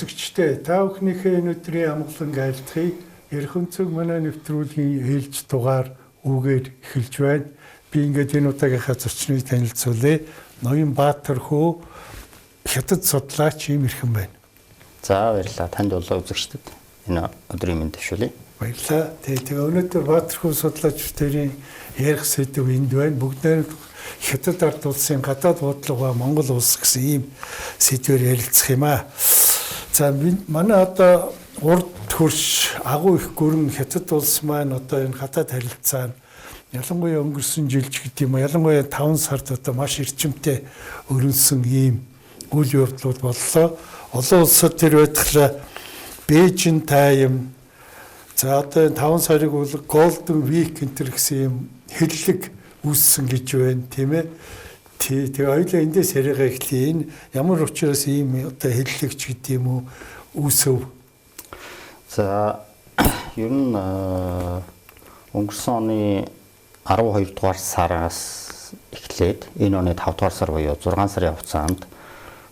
үзэгчтэй та бүхнийхээ өнөөдрийн амгалан айлтгыг ярих өнцөг манай нэвтрүүлгийн ээлж дугаар үгээр эхэлж байна. Би ингээд энэ удаагийнхаа зочныг танилцуулъя. Ноён Баатар хөө хятад судлаач юм ирхэн байна. За баярлалаа. Танд болоо үзэгчдэд энэ өдрийн мэнд төшүүлье. Баярлалаа. Тэгээ өнөөдөр Баатар хөө судлаачдын ярих сэдв энд байна. Бүгдээр хятад ард улсын гадаад бодлого ба Монгол улс гэсэн ийм сэдвээр ярилцах юм аа. За манай одоо урд хөрш агуу их гүрэн хятад улс маань одоо энэ гадаад харилцаанд ялангуяа өнгөрсөн жилч гэдэг юм. Ялангуяа 5 сард одоо маш эрчимтэй өрнөсөн ийм үйл явдлууд боллоо. Олон улсад тэр байдлаар Бээжин тайм за одоо 5 сарыг бол Golden Week энэ гэсэн юм хэллэг үүссэн гэж байна, тийм ээ. Тэгээ хоёулаа эндээс яриагаа эхлэе. Энэ ямар учраас ийм одоо хэллэгч гэдэг юм уу үүсв? За ер нь өнгөрсөн оны 12 дугаар сараас эхлээд энэ оны 5 дугаар сар буюу 6 сарын хугацаанд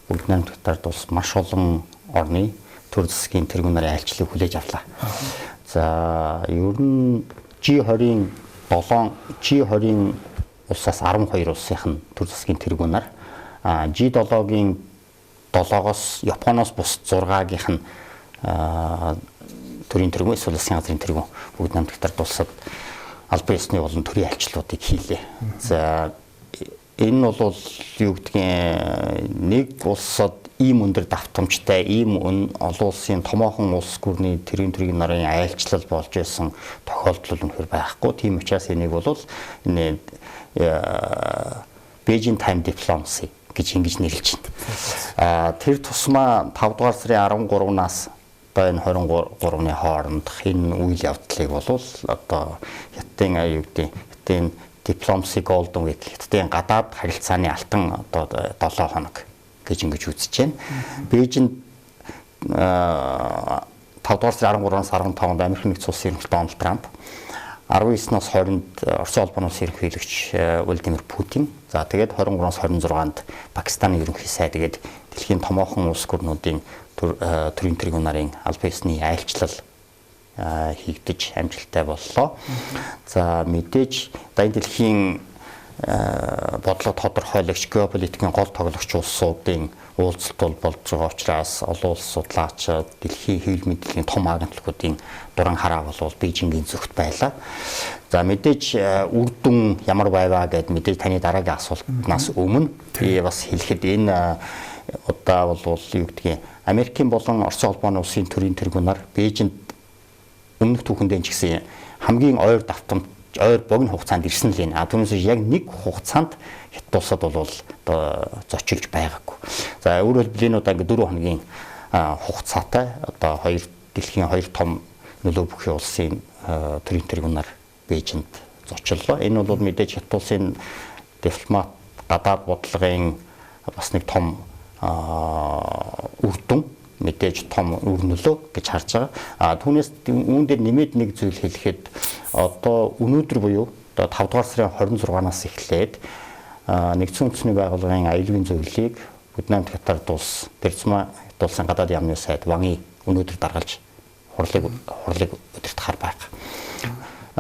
бүгд найрамдагтаар тус маш олон орны төр засгийн тэргүүнээр айлчлалыг хүлээж авлаа. За ер нь G20-ийн улсаас 12 улсынх нь төр засгийн тэргүүнээр G7-гийн 7-оос Японоос бус 6-гийнх нь төрийн тэргүүн эсвэл улсын газрын тэргүүн бүгд найрамдагтаар тулсад албан ёсны болон төрийн айлчлалуудыг хийлээ. За энэ бол юу гэдгийг нэг улсад ийм өндөр давтамжтай ийм олон улсын томоохон улс гүрний тэрийн нарын айлчлал болж байсан тохиолдол үнэхээр байхгүй. Тийм учраас энийг бол энэ Бээжин тайм дипломаси гэж ингэж нэрлэж байна. Тэр тусмаа 5 дугаар сарын 13-наас одоо энэ 23-ны хооронд энэ үйл явдлыг бол одоо хятадын хятадын дипломаси Golden Week хятадын гадаад харилцааны алтан одоо 7 хоног гэж ингэж үзэж байна. Бээжин 5 дугаар сарын 13-наас 15-нд Америк нэгдсэн улсын ерөнхийлөгч Дональд Трамп, 19-наас 20-нд Оросын улбаны улсын ерөнхийлөгч Владимир Путин, за тэгээд 23-наас 26-нд Пакистаны ерөнхий сайд тэгээд дэлхийн томоохон улс гүрнүүдийн төрийн тэргүүн нарын албан ёсны айлчлал хийгдэж амжилттай боллоо. За мэдээж энэ дэлхийн бодлого тодорхойлогч геополитикийн гол тоглогч улсуудын уулзалт болж байгаа учраас олон улс судлаачид дэлхийн хэвлэл мэдээллийн том агентлагуудын дуран хараа бол Бээжингийн зөвхт байлаа. За мэдээж үр дүн ямар байваа гэд мэдээж таны дараагийн асуултнаас өмнө би бас хэлэхэд энэ одоо бол юу гэдгийг Америкийн болон Оросын улбаны улсын төрийн тэргүүнээр Бээжинд өмнөх түүхэндээ ч гэсэн хамгийн ойр давтамж ойр богино хугацаанд ирсэн л энэ. Түүнээс яг нэг хугацаанд хятад улсад бол одоо зочилж байгаагүй. За өөрөөр хэлбэл энэ удаа ингээд 4 хоногийн хугацаатай одоо дэлхийн хоёр том нөлөө бүхий улсын төрийн тэргүүнээр Бээжинд зочиллоо. Энэ бол мэдээж хятад улсын дипломат гадаад бодлогын бас нэг том үр дүн мэдээж том үр нөлөө гэж харж байгаа. Түүнээс үүн дээр нэмээд нэг зүйл хэлэхэд одоо өнөөдөр буюу одоо 5 дугаар сарын 26-наас эхлээд нэгдсэн үндэсний байгууллагын аюулгүй зөвлөлийг Буднамт Хятад улс Тэрцмаа улсын гадаад яамны сайд Ванги өнөөдөр даргалж хурлыг удирдахаар байна.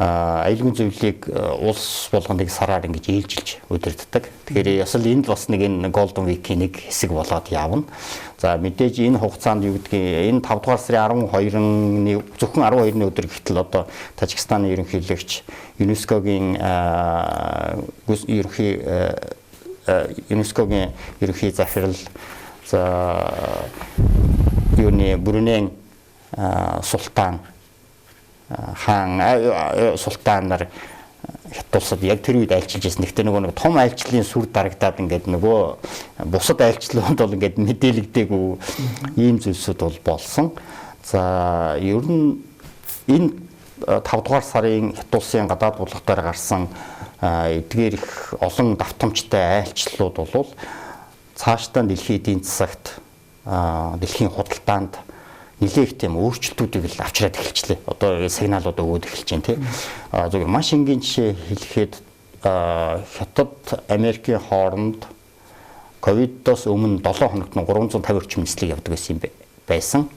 Аюулгүй зөвлөлийг улс болгоныг сараар ингэж ээлжилж удирддаг. Тэгэхээр ясал энд бас нэг энэ Golden Week-ийн нэг хэсэг болоод явна. За мэдээж энэ хугацаанд юу гэдгийг энэ 5 дугаар сарын 12-ны зөвхөн 12-ны өдөр гэтэл одоо Тажикстаны ерөнхийлөгч ЮНЕСКОгийн ерөнхий захирал за Брунейн султан хаан султанаар хятад улсад яг тэр үед айлчилж байсан. Гэхдээ нэг том айлчлалын сүр дарагдаад ингээд нөгөө бусад айлчлалууд бол ингээд мэдээлэгдээгүй ийм зүйлсүүд бол болсон. За ер нь энэ 5 дугаар сарын хятад улсын гадаад бодлогоор гарсан эдгээр их олон давтамжтай айлчлалууд бол цаашдаа дэлхийн эдийн засагт дэлхийн худалдаанд нэлээх тийм өөрчлөлтүүдийг л авчираад эхэлчихлээ. Одоо сигналууд өгөөд эхэлж байна тийм. Зөвхөн маш энгийн жишээ хэлэхэд Хятад Америкийн хооронд ковидоос өмнө 7 хоногт 350 орчим нислэг явдаг байсан юм байсан.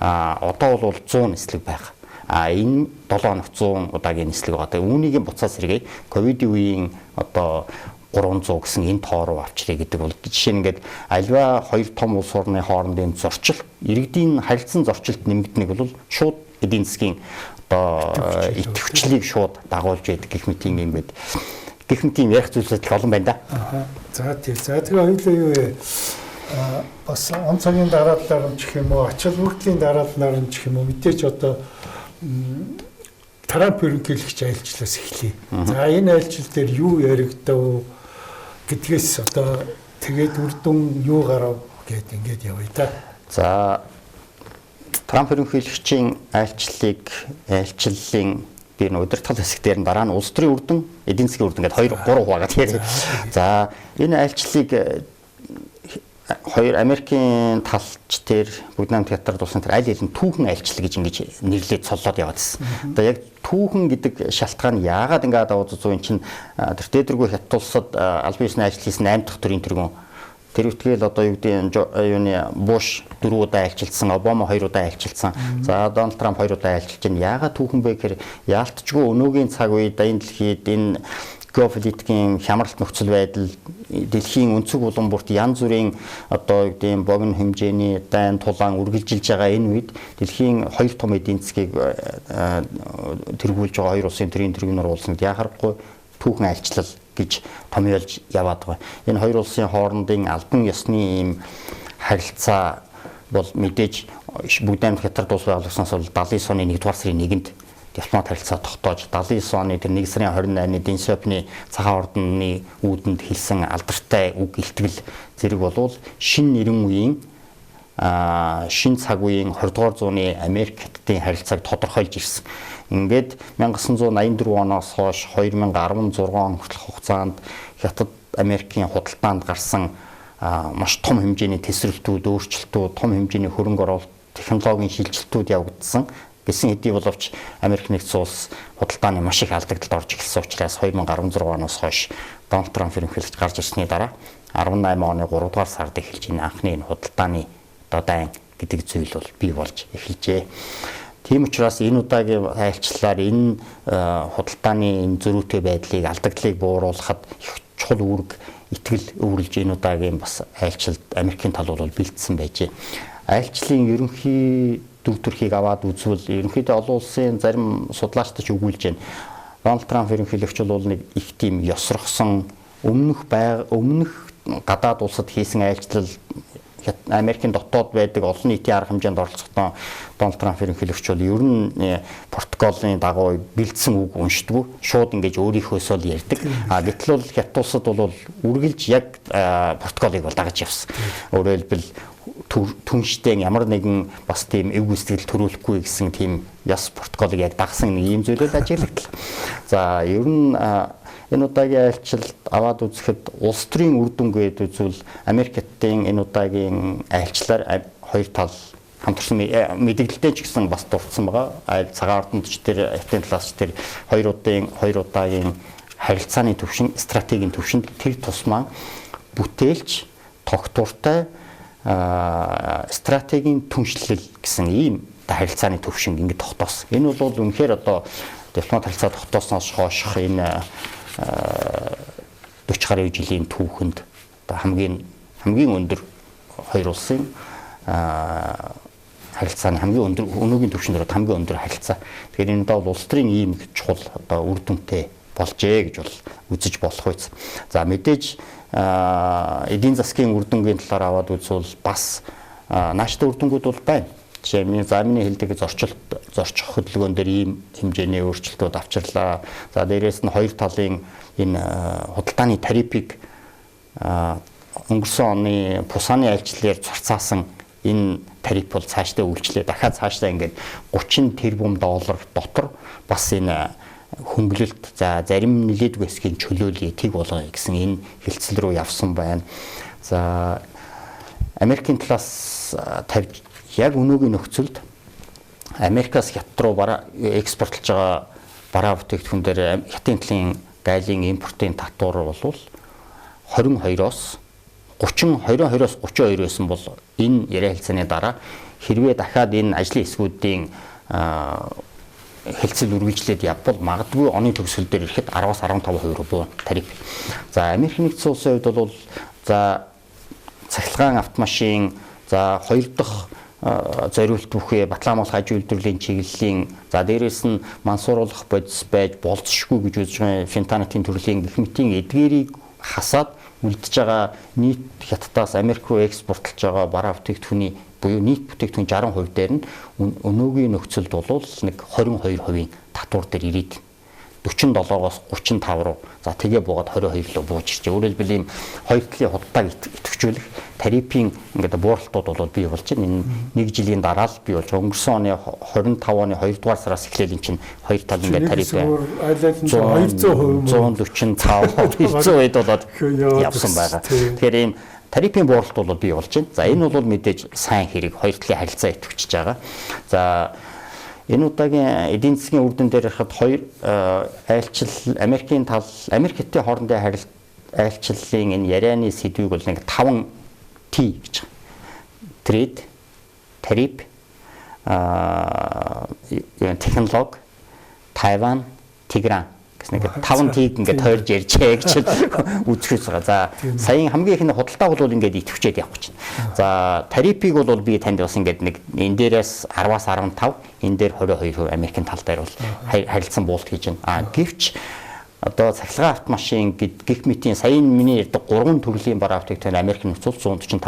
Одоо бол 100 нислэг байгаа. Энэ 7 хоног 100 удаагийн нислэг байгаа. Тэгээ үүнийг буцаа сэргээ ковидын үеийн одоо 300 гэсэн энэ тоо руу авчрыг гэдэг бол жишээ нь ингээд альва хоёр том улс орны хоорондын зорчил, иргэдийн харилцан зорчилт нэмэгдэнэг бол шууд эдийн засгийн одоо идэвхжлийг шууд дагуулж байдаг гэх мэт юм байд. Гэх мэт юм ярих зүйлсэл олон байна да. За тэгээ хоёулаа юу вэ? Бас онцгийн дараалал нь гэх юм уу, ачаал бүгдлийн дараалал нь гэх юм уу, мэдээж одоо Трамп ерөнхийлөгч айлчлаас эхлэе. За энэ айлчил дээр юу яригдав гэдгээс одоо тэгээд үр дүн юу гарав гэд ингээд явъя да. За Трамп ерөнхийлөгчийн айлчлалын би удирдгал хэсэг дээр нь дараа нь улс төрийн үр дүн, эдийн засгийн үр дүн гэдэг 2 3 хуваагаад тийм. За энэ айлчлалыг хоёр Америкийн талч тэр бүгд намт хятад улсын тэр аль хэдийн түүхэн айлчлал гэж ингэж нэрлээд цоллоод яваад байсан. Одоо яг түүхэн гэдэг шалтгаан нь яагаад ингээд аваад зүүн чинь тэр дээдэргүй хятад улсад аль биесний ажлын 8 дахь төрийн тэргүүн тэр үтгэл одоо юу гэдэг юуны Буш 4 удаа айлчилсан, Обама 2 удаа айлчилсан. За Дональд Трамп 2 удаа айлчилж байна. Яагаад түүхэн бэ гэхээр яалтчгүй өнөөгийн цаг үед энэ дэлхийд энэ геополитикийн хямралт нөхцөл байдал дэлхийн өнцөг булан бүрт янз бүрийн одоо юу гэдэг богино хэмжээний дайн тулаан үргэлжилж байгаа энэ үед дэлхийн хоёр том эдийн засгийг тэргүүлж байгаа хоёр улсын төрийн тэргүүнээр уулзсанд яхахгүй түүхэн айлчлал гэж томьёолж яваад байгаа. Энэ хоёр улсын хоорондын албан ёсны ийм харилцаа бол мэдээж бүгд найрамд хятад улс байгууллагаас бол 79 оны 1-р сарын 1-нд дипломат харилцаа тогтоож 79 оны тэр 1 сарын 28-ны Дэн Сяопины цагаан ордны үүдэнд хэлсэн алдартай үг илтгэл зэрэг болвол шинэ нэрэн үеийн шинэ цаг үеийн 20 дугаар зууны Америк хятадын харилцааг тодорхойлж ирсэн. Ингээд 1984 оноос хойш 2016 он хүртэлх хугацаанд хятад Америкийн худалдаанд гарсан маш том хэмжээний тесрэлтүүд, өөрчлөлтүүд, том хэмжээний хөрөнгө оруулалт, технологийн шилжилтүүд явагдсан. Гэсэн хэдий боловч Америк нэгдсэн улс худалдааны маш их алдагдлалд орж эхэлсэн учраас 2016 оноос хойш Дональд Трамп ерөнхийлөгч гарч ирсний дараа 18 оны 3 дугаар сард эхэлж энэ анхны энэ худалдааны одоо дайн гэдэг зүйл бол бий болж эхэлжээ. Тийм учраас энэ удаагийн айлчлалаар энэ худалдааны энэ зөрүүтэй байдлыг алдагдлыг бууруулахад их чухал үүрэг итгэл өвөрлж энэ удаагийн бас айлчлалд Америкийн тал бол бэлдсэн байжээ. Айлчлалын ерөнхий дүр төрхийг аваад үзвэл ерөнхийдөө олон улсын зарим судлаачид ч өгүүлж байна. Дональд Трамп ерөнхийлөгч бол нэг их тийм ёсрохсон өмнөх гадаад улсад хийсэн айлчлал Америкийн дотоод байдаг олон нийтийн арга хэмжээнд оролцохдоо Дональд Трамп ерөнхийлөгч бол ер нь протоколын дагуу бэлдсэн үг уншдаггүй. Шууд ингэж өөрийнхөөсөө л ярьдаг. Гэтэл бол хятад улсад бол үргэлж яг протоколыг бол дагаж явсан. Өөрөөр хэлбэл түнштэй ямар нэгэн бас тийм эв гүйцэтгэл төрүүлэхгүй гэсэн тийм яс протоколыг яг дагсан нэг юм зүйлүүд ажиглагдлаа. За ер нь энэ удаагийн айлчлалд аваад үзэхэд улс төрийн үр дүн гэдэг үзвэл Америкийн энэ удаагийн айлчлалаар хоёр тал хамтарсан мэдээлэлтэй ч гэсэн бас дурдсан байгаа. Цагаан ордонд ч тэр хятадын талаас ч тэр хоёр удаагийн харилцааны төвшин, стратегийн төвшөнд тэр тусмаа бүтээлч тогтвортой стратегийн түншлэл гэсэн ийм харилцааны төвшин ингэ тогтоосон. Энэ бол үнэхээр одоо дипломат харилцаа тогтоосноос хойших энэ 40 гаруй жилийн түүхэнд хамгийн өндөр хоёр улсын харилцааны хамгийн өндөр өнөөгийн түвшинд хамгийн өндөр харилцаа. Тэгэхээр энэ бол улс төрийн ийм чухал одоо үр дүнтэй болжээ гэж бол үзэж болох үйс. За мэдээж эдийн засгийн үр дүнгийн талаар аваад үзвэл бас нааштай үр дүнгууд бол байна. Жишээ нь замны хэлдэг зорчих хөдөлгөөн дээр ийм хэмжээний өөрчлөлтүүд авчирлаа. За дээрээс нь хоёр талын энэ худалдааны тарифыг өнгөрсөн оны Пусаны айлчлалаар царцаасан энэ тариф бол цаашдаа үйлчлээ. Дахиад цаашдаа ингээд 30 тэрбум доллар дотор бас энэ хөнгөлөлт за зарим нэлээдгүй хэсгийн чөлөөлье тэг болгоё гэсэн энэ хэлцэл рүү явсан байна. За Америкийн талаас тавьж яг өнөөгийн нөхцөлд Америкаас хятад руу экспортлж байгаа бараа бүтээгдэхүүн дээр хятадын талын гайлын импортын татвар бол 22-оос 32-оос 32 байсан бол энэ яриа хэлцээний дараа хэрвээ дахиад энэ ажлын хэсгүүдийн хэлцэл үргэлжлээд явбал магадгүй оны төгсгөл дээр ирэхэд 10-аас 15% буун тариф. За Америк нэгдсэн улсын хувьд бол за цахилгаан автомашин, за хоёр дахь зориулт бүхий Батлан хаж үйлдвэрлэлийн чиглэлийн за дээрээс нь мансууруулах бодис байж болцшгүй гэж үзэж байгаа фентанатын төрлийн гэх мэтийн эдгээрийг хасаад үлдэж байгаа нийт хятадаас Америк руу экспортлж байгаа бараа бүтээгдэхүүний буюу нийт бүтээгдэхүүн 60% дээр нь өнөөгийн нөхцөлд бол нэг 22% татвар дээр ирээд 47-оос 35 руу за тэгээ буугаад 22 руу бууж ирчээ. Өөрөөр хэлбэл ийм хоёр талын худалдааг идэвхжүүлэх тарифын ингээд бууралтууд бол бий болж байна. Энэ нэг жилийн дараа л бий болж байгаа. Өнгөрсөн оны 25 оны 2 дугаар сараас эхлээл чинь хоёр тал ингээд тариф 245% 200 үед болоод явсан байгаа. Тэгэхээр ийм тарифын бууралт бол бий болж байна. За энэ бол мэдээж сайн хэрэг хоёр талын харилцаа идэвхжиж байгаа. За энэ удаагийн эдийн засгийн үр дүн дээр харахад хоёр айлчил Америкийн тал Америк хятадын хоорондын айлчлалын энэ ярианы сэдвийг бол нэг 5 T гэж байна. Трейд, тариф, технологи, Тайван, Тигран гэсэн нэг 5 T-г ингээд тойрж ярьжээ гэж үзэхээс байгаа. За саяхан хамгийн ихний худалдаа бол ингээд идэвхжээд явах гэж байна. За тарифыг бол би танд бас ингээд нэг энэ дээрээс 10-аас 15, энэ дээр 22% Америкийн тал дээр бол харилцан буулт хийж байна. Гэвч одоо цахилгаан автомашин гэх мэтийн саяны миний ярьдаг 3 төрлийн бараа бүтээгдэхүүн Америкийн нөхцөл 145%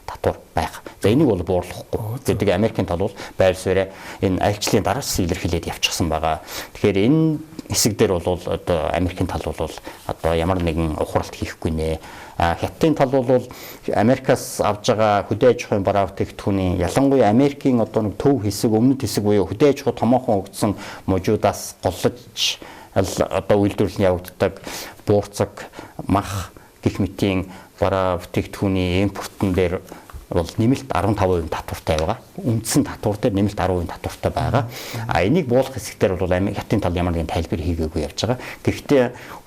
татвар байх. За энийг бол буурлахгүй. Тэгээд Америкийн тал бол байр суурь энэ айлчлалын дараачс илэрхийлээд явчихсан байгаа. Тэгэхээр энэ хэсэг дээр бол одоо Америкийн тал бол одоо ямар нэгэн ухралт хийхгүй нэ. Хятадын тал бол Америкаас авж байгаа хөдөө аж ахуйн бараа бүтээгдэхүүний ялангуяа Америкийн одоо нэг төв хэсэг, өмнөд хэсэг буюу хөдөө аж ахуй томоохон өгдсөн мужуудаас голлож одоо үйлдвэрлэл явагддаг буурцаг, мах гэх мэтийн бараа бүтээгдэхүүний импортн дээр бол нэмэлт 15% татвартай байгаа. Үндсэн татвар дээр нэмэлт 10% татвартай байгаа. Энийг буулгах хэсгээр бол хятадын тал ямар нэгэн тайлбар хийгээгүй явж байгаа. Гэхдээ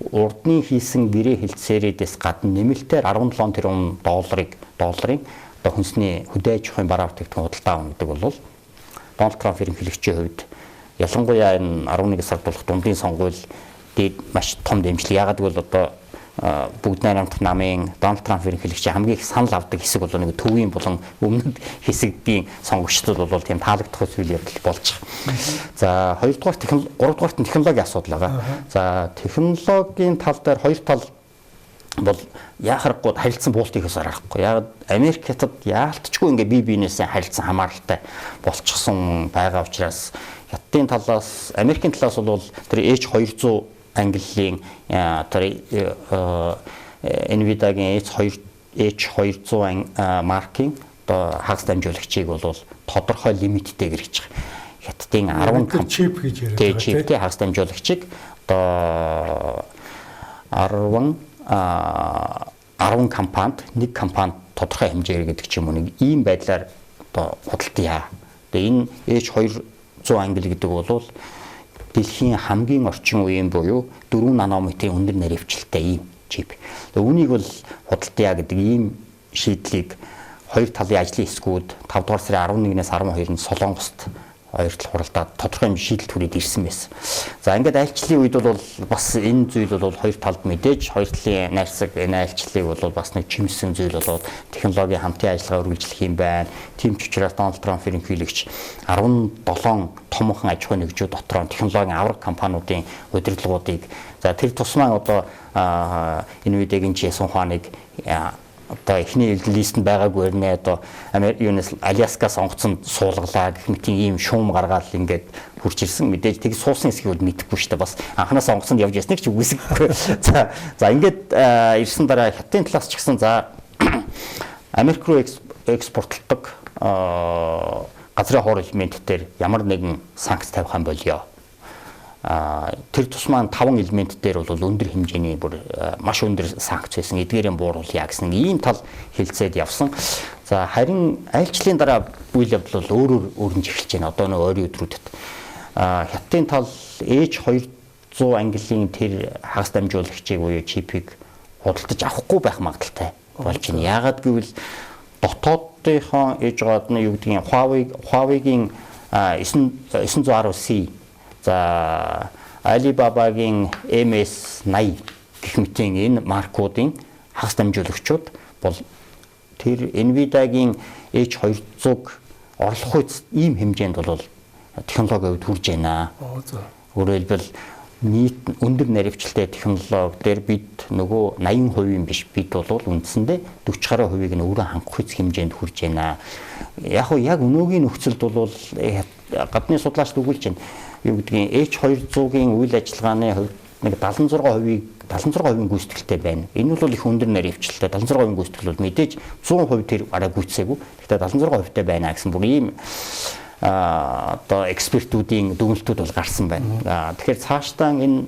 урдны хийсэн гэрээ хэлтсээрээс гадна нэмэлтээр 17 тэрбум долларын одоо хүнсний хөдөө аж ахуйн бараа бүтээгдэхүүн худалдаа авна гэдэг бол Дональд Трамп ерөнхийлөгчийн хувьд ялангуяа энэ 11 сард болох дундын сонгуул дээр маш том дэмжлэг. Яагаад гэвэл одоо бүгд найрамдах намын Дональд Трамп ерөнхийлөгчийн хамгийн их санал авдаг хэсэг бол нэг төвийн болон өмнөд хэсэгдийн сонгогчдод бол тийм таалагдах зүйл явдал болж байгаа. За 2 дугаарт 3 дугаарт технологийн асуудал байгаа. За технологийн тал дээр хоёр тал бол яхахгүй харилцан буултыхээс аргагүй. Яг Америк хятад яалтчгүй ингээ бие биенээсээ харилцан хамааралтай болчихсон байгаа учраас хятадын талаас Америкийн талаас бол тэр H200 ангиллын тэр Nvidia-гийн H200 маркийн одоо хагас дамжуулагчийг бол тодорхой лимиттэйгэр гэж байгаа. Хятадын 10 компани чип гэж яриад чиптэй хагас дамжуулагчийг одоо 10 компанид нэг компанид тодорхой хэмжээр гэдэг ч юм уу нэг ийм байдлаар одоо худалдаа. Тэгээ энэ H200 англи гэдэг бол дэлхийн хамгийн орчин үеийн буюу 4 нанометрийн өндөр наривчлалтай ийм чип. Тэгээ үүнийг бол худалдаа гэдэг ийм шийдлийг хоёр талын ажлын хэсгүүд 5 дугаар сарын 11-ээс 12-нд Солонгост ойртол хуралдаад тодорхой шийдэл түрээд ирсэн байсан. За ингээд айлчлалын үед бол бас энэ зүйл бол хоёр талд мэдээж хоёр талын найрсаг энэ айлчлалыг бол бас нэг чимсэн зүйл болоод технологийн хамтын ажиллагаа үргэлжлэх юм байна. Тийм ч учраас Дональд Трамп ерөнхийлөгч 17 томхон аж ахуй нэгжүүд дотор технологийн авраг компаниудын удирдлагуудыг за тэр тусмаа одоо Nvidia-гийн Jensen Huang-ыг одоо эхний листэнд байгаагүй нэ одоо юунаас Аляскаас онгоцонд суулгалаа гэх мэт ийм шуум гаргаад ингээд хурж ирсэн мэдээж тэг суусан хэсгийг мэдэхгүй шүү дээ бас анханаас онгоцонд явж ясныг ч үгүйсэхгүй. За ингээд ирсэн дараа хятадын талаас ч гэсэн за Америк руу экспортлдог газрын хуур элемент дээр ямар нэгэн санкц тавих юм болёо. Тэр тусмаа 5 элемент дээр бол өндөр хэмжээний бүр маш өндөр санкц байсан. Эдгээрийн бууруулъя гэсэн ийм тал хэлцээд явсан. За харин айлчлалын дараа үйл явдал бол өөрөөр эхэлж байна. Одоо нэг ойрын өдрүүдэд хятадын тал H200 ангиллын тэр хагас дамжуулагчийг буюу чипийг худалдаж авахгүй байх магадaltaй болж байна. Яагаад гэвэл дотоодынхон ээж гоод нь юу гэдгийг Huawei-гийн 910C за Alibaba-гийн MS80 гэх мэтийн энэ маркуудын хагас дамжуулагчид бол тэр Nvidia-гийн H200-г орлох үед ийм хэмжээнд бол технологи хүрж байна. Өөрөөр хэлбэл нийт өндөр наривчлалтай технологи дээр бид нөгөө 80% биш бид бол үндсэндээ 40 гаруй хувийг нь өөрөө хангах хэмжээнд хүрж байна. Яг өнөөгийн нөхцөлд бол гадны судлаач дүгүүлж байна. Юу гэдгийг H200-гийн үйл ажиллагааны хувьд нэг 76% гүйцэтгэлтэй байна. Энэ бол их өндөр наривчлалтай 76% гүйцэтгэл бол мэдээж 100% тэр арай гүйцээгүй. Гэхдээ 76%тай байна гэсэн бүр ийм одоо экспертүүдийн дүгнэлтүүд бол гарсан байна. Тэгэхээр цаашдаа энэ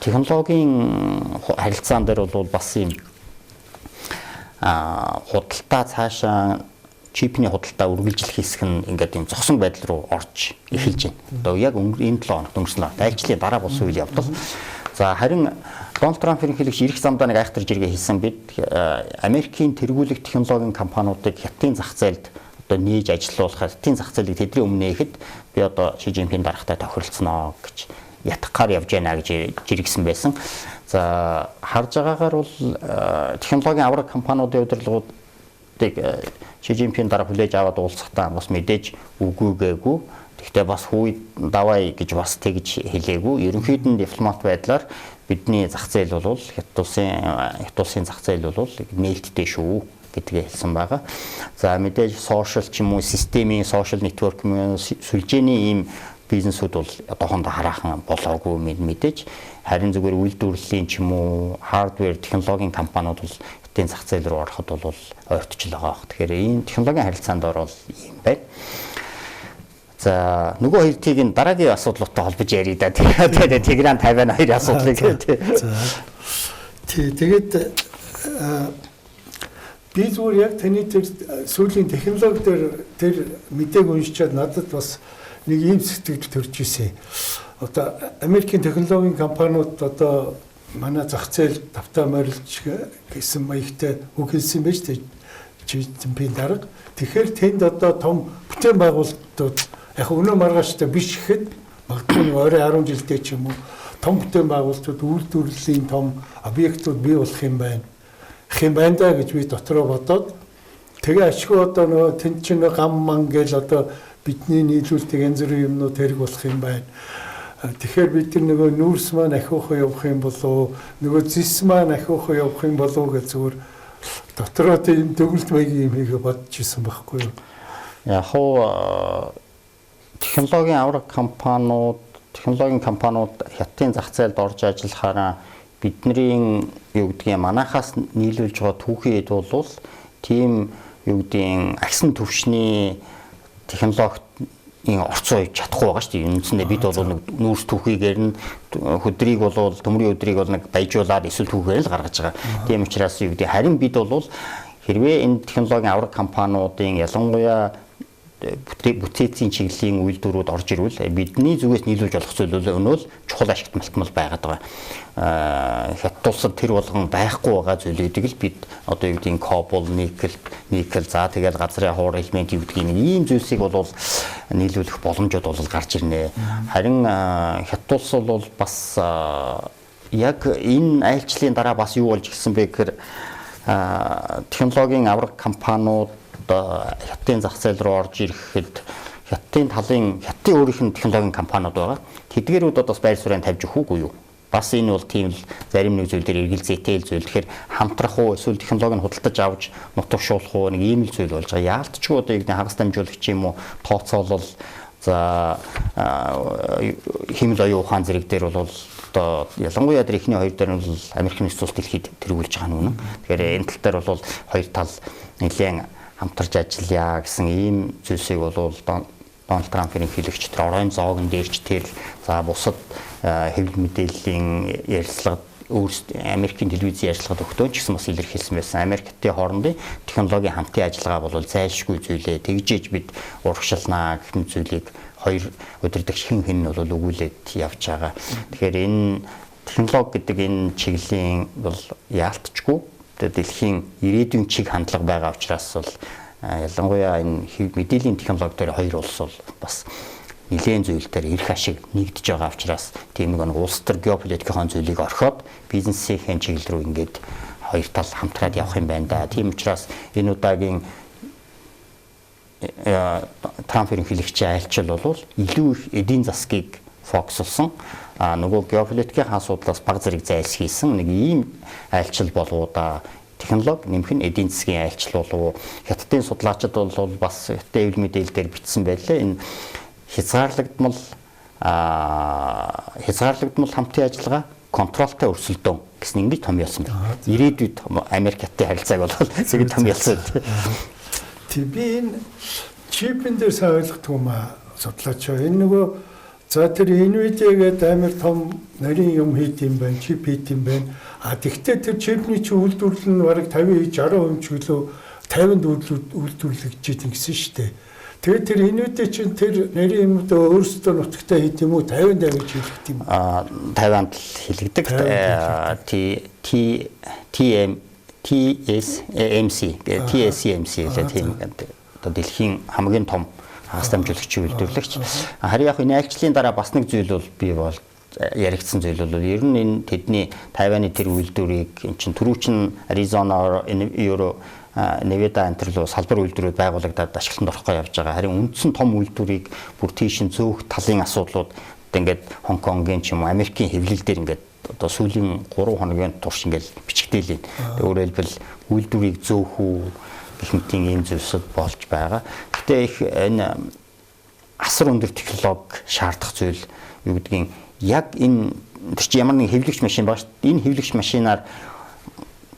технологийн харилцаан дээр бол бас ийм худалдаа цаашаа чипний худалдаа үргэлжлэх хэсэг нь ингээд ийм зогсон байдал руу орж эхэлж байна. Одоо яг энэ 7 хоног өнгөрсөн. Айлчлалын дараа болсон үйл явдал. За харин Дональд Трамп ерөнхийлөгч ирэх замдаа нэг айхтар жиргээ хийсэн бид Америкийн тэргүүлэх технологийн компаниудыг хятадын зах зээлд одоо нээж ажилуулах хятадын зах зээлийг тэдний өмнө нээхэд би одоо Ши Жинпин дарагтай тохиролцсноо гэж ятгахаар явж байна гэж жиргсэн байсан. За харж байгаагаар бол технологийн авраг компаниудын удирдлагуудыг Ши Жинпин дараа хүлээж аваад уулзахдаа бас мэдээж үгүй гээгүй. Гэхдээ бас хүй давай гэж бас тэгж хэлээгүй. Ерөнхийдөө дипломат байдлаар бидний зах зээл бол хятад улсын зах зээл бол нээлттэй шүү гэдгээ хэлсэн байгаа. За мэдээж сошиал ч юм уу системийн сошиал нэтворк сүлжээний ийм бизнесүүд бол одоохондоо хараахан болоогүй мэдээж харин зүгээр үйлдвэрлэлийн ч юм уу хардвер технологийн компаниуд бол хятадын зах зээл рүү ороход бол ойртож байгаа. Тэгэхээр энэ технологийн харилцаанд орвол ийм байна. За нөгөө хоёр тийг дараагийн асуудлуудтай холбож ярий да. Тэгээд Тигран 52 асуудлыг тэгээд би зүгээр яг таны тэр сүүлийн технологи дээр тэр мэдээг уншичаад надад бас нэг ийм сэтгэл төрж ирсэн. Одоо Америкийн технологийн компаниуд одоо манай зах зээл давтаа морилж гэсэн маягтай үг хэлсэн байж тээ Жинпин дарга. Тэгэхээр тэнд одоо том бүтээн байгуулалтууд яг өнөө маргааштай биш гэхэд магадгүй ойрын 10 жилдээ ч юм уу том бүтээн байгуулалтууд үйлдвэрлэлийн том объектууд бий болох юм байна. Да гэж би дотроо бодоод тэгээ ашгүй одоо нөгөө тэнд чинь гам ман гээл одоо бидний нийлүүлдэг янз бүрийн юмнууд хэрэг болох юм байна. Тэгэхээр бид тэр нөгөө нүүрс маань ахиух явах юм болоо нөгөө зис маань ахиух явах юм болоо гэж зүгээр дотроо тийм төгөлт маягийн юм хийгээ бодож исэн байхгүй юу. Яг хоо технологийн авраг компаниуд хятадын зах зээлд орж ажиллахаараа бидний юу гэдгийг манайхаас нийлүүлж байгаа түүхий эд бол тийм юу гэдгийг агсан төвшний технологийн орцоо хийж чадахгүй байгаа шүү дээ. Үндсэндээ бид бол нэг нүүрс түүхийгээр нь хөдрийг бол төмрийн өдрийг бол нэг баяжуулаад эсвэл түүхээр л гаргаж байгаа. Тийм учраас юу гэдэг харин бид бол хэрвээ энэ технологийн авраг компаниудын ялангуяа бүтээцийн чиглэлийн үйлдвэрүүд орж ирвэл бидний зүгээс нийлүүлж болох зүйл өнөө л чухал ашигт малтмал байгаад байгаа. Хятад улсад тэр болгон байхгүй байгаа зүйлүүдийг л бид одоо юу гэдгийг кобол, никел за тэгэл газрын хуур элемент юу гэдгийг ийм зүйлсийг бол нийлүүлэх боломжууд бол гарч ирнэ. Харин хятад улс бол бас яг энэ айлчлалын дараа бас юу болж гисэн бэ гэхээр технологийн авраг компаниуд хятадын зах зээл рүү орж ирэхэд хятадын өөрийнх нь технологийн компаниуд байгаа. Тэдгээрүүд бас байр суурийг тавьж өгөхгүй юу? Бас энэ бол тийм л зарим нэг зүйл дээр эргэл зэтэл зүйл. Тэгэхээр хамтрах уу эсвэл технологиг худалдаж авч нутагшуулах уу нэг ийм л зүйл болж байгаа. Яалтчгүй одоо яг хагас дамжуулагч юм уу тооцоолол за хэмэл оюун ухаан зэрэг дээр бол одоо ялангуяа тэр ихний хоёр дээр нь бол Америкийн нэгдсэн улс дэлхийд тэргүүлж байгаа нь үнэн. Тэгэхээр энэ тал дээр бол хоёр тал нэлээд хамтарч ажиллая гэсэн ийм зүйлсийг бол Дональд Трамп ерөнхийлөгч тэр оройн зоогон дээрч тэр за бусад хэвлэл мэдээллийн ярилцлагад Америкийн телевизийн ярилцлагад өгтөө ч гэсэн бас илэрхийлсэн байсан. Америктэй хоорондын технологийн хамтын ажиллагаа бол зайлшгүй зүйлээ. Тэгжээж бид урагшилнаа гэх мэт зүйлийг хоёр удирдагч хэн нь бол өгүүлээд явж байгаа. Тэгэхээр энэ технологи гэдэг энэ чиглэлийн бол яалтчгүй дэлхийн ирээдүйн чиг хандлага байгаа учраас бол ялангуяа энэ мэдээллийн технологи дээр хоёр улс бол бас нэлээд зүйл дээр эрх ашиг нэгдэж байгаа учраас тийм нэг улс төр геополитикийн зүйлийг орхиод бизнесийн чиглэл рүү ингээд хоёр тал хамтраад явах юм байна да. Тийм учраас энэ удаагийн Трамп ерөнхийлөгчийн айлчил бол илүү их эдийн засгийг фокуслсон. Нөгөө геополитикийн асуудлаас баг зэрэг зайлсхийсэн нэг ийм айлчил болгоуда технологи нэмэх нь эдийн засгийн айлчил болов. Хятадын судлаачид бол бас хятадын эвлэл мэдээлэл дээр бичсэн байлаа. Энэ хязгаарлагдмал хамтын ажиллагаа контролтой өрсөлдөөн гэсэн ингэж томьёолсон байна. Ирээдүйд Америк хятадын харилцааг бол зэрэг томьёолсон. Тэг би энэ чипэн дээр сайн ойлгохгүй юм судлаач. Энэ нөгөө за тэр Nvidia гэдэг амар том нарийн юм хийд юм байна, чип хийд юм байна. Тэгвэл тэр чипний чи үйлдвэрлэл нь бараг 50-60% чиглөө 50-нд үйлдвэрлэгдэж байгаа гэсэн шүү дээ. Тэгээд тэр Nvidia чинь тэр нарийн юмд өөрсдөө нутагтаа хийд юм уу 50-нд авиж хийлгэх юм. 50-нд хийлгдэг. TSMC гэдэг тийм одоо дэлхийн хамгийн том хагас дамжуулагчийн үйлдвэрлэгч. Харин яг энэ айлчлалын дараа бас нэг зүйл бол би бол яригдсан зүйл бол ер нь энэ тэдний Тайваны тэр үйлдвэрийг эн чин түрүүчин Аризона, Невада энтерлөө салбар үйлдвэрүүд байгуулагдаад ашиглалтанд орохгүй явж байгаа. Харин үндсэн том үйлдвэрийг бүр тийшин зөөх талын асуудлууд ингээд Хонконгийн ч юм уу Америкийн хэвлэл дээр ингээд одоо сүүлийн 3 хоногийн турш ингээд бичигдээлээ. Өөрөөр хэлбэл үйлдвэрийг зөөх үү гэх мэтийн ийм зүйлсүүд болж байгаа. Гэтэ их энэ асар өндөр технологи шаардах зүйл юу гэдгийг яг энэ тэр чи ямар нэг хэвлэгч машин байгаа шүү дээ. Энэ хэвлэгч машинаар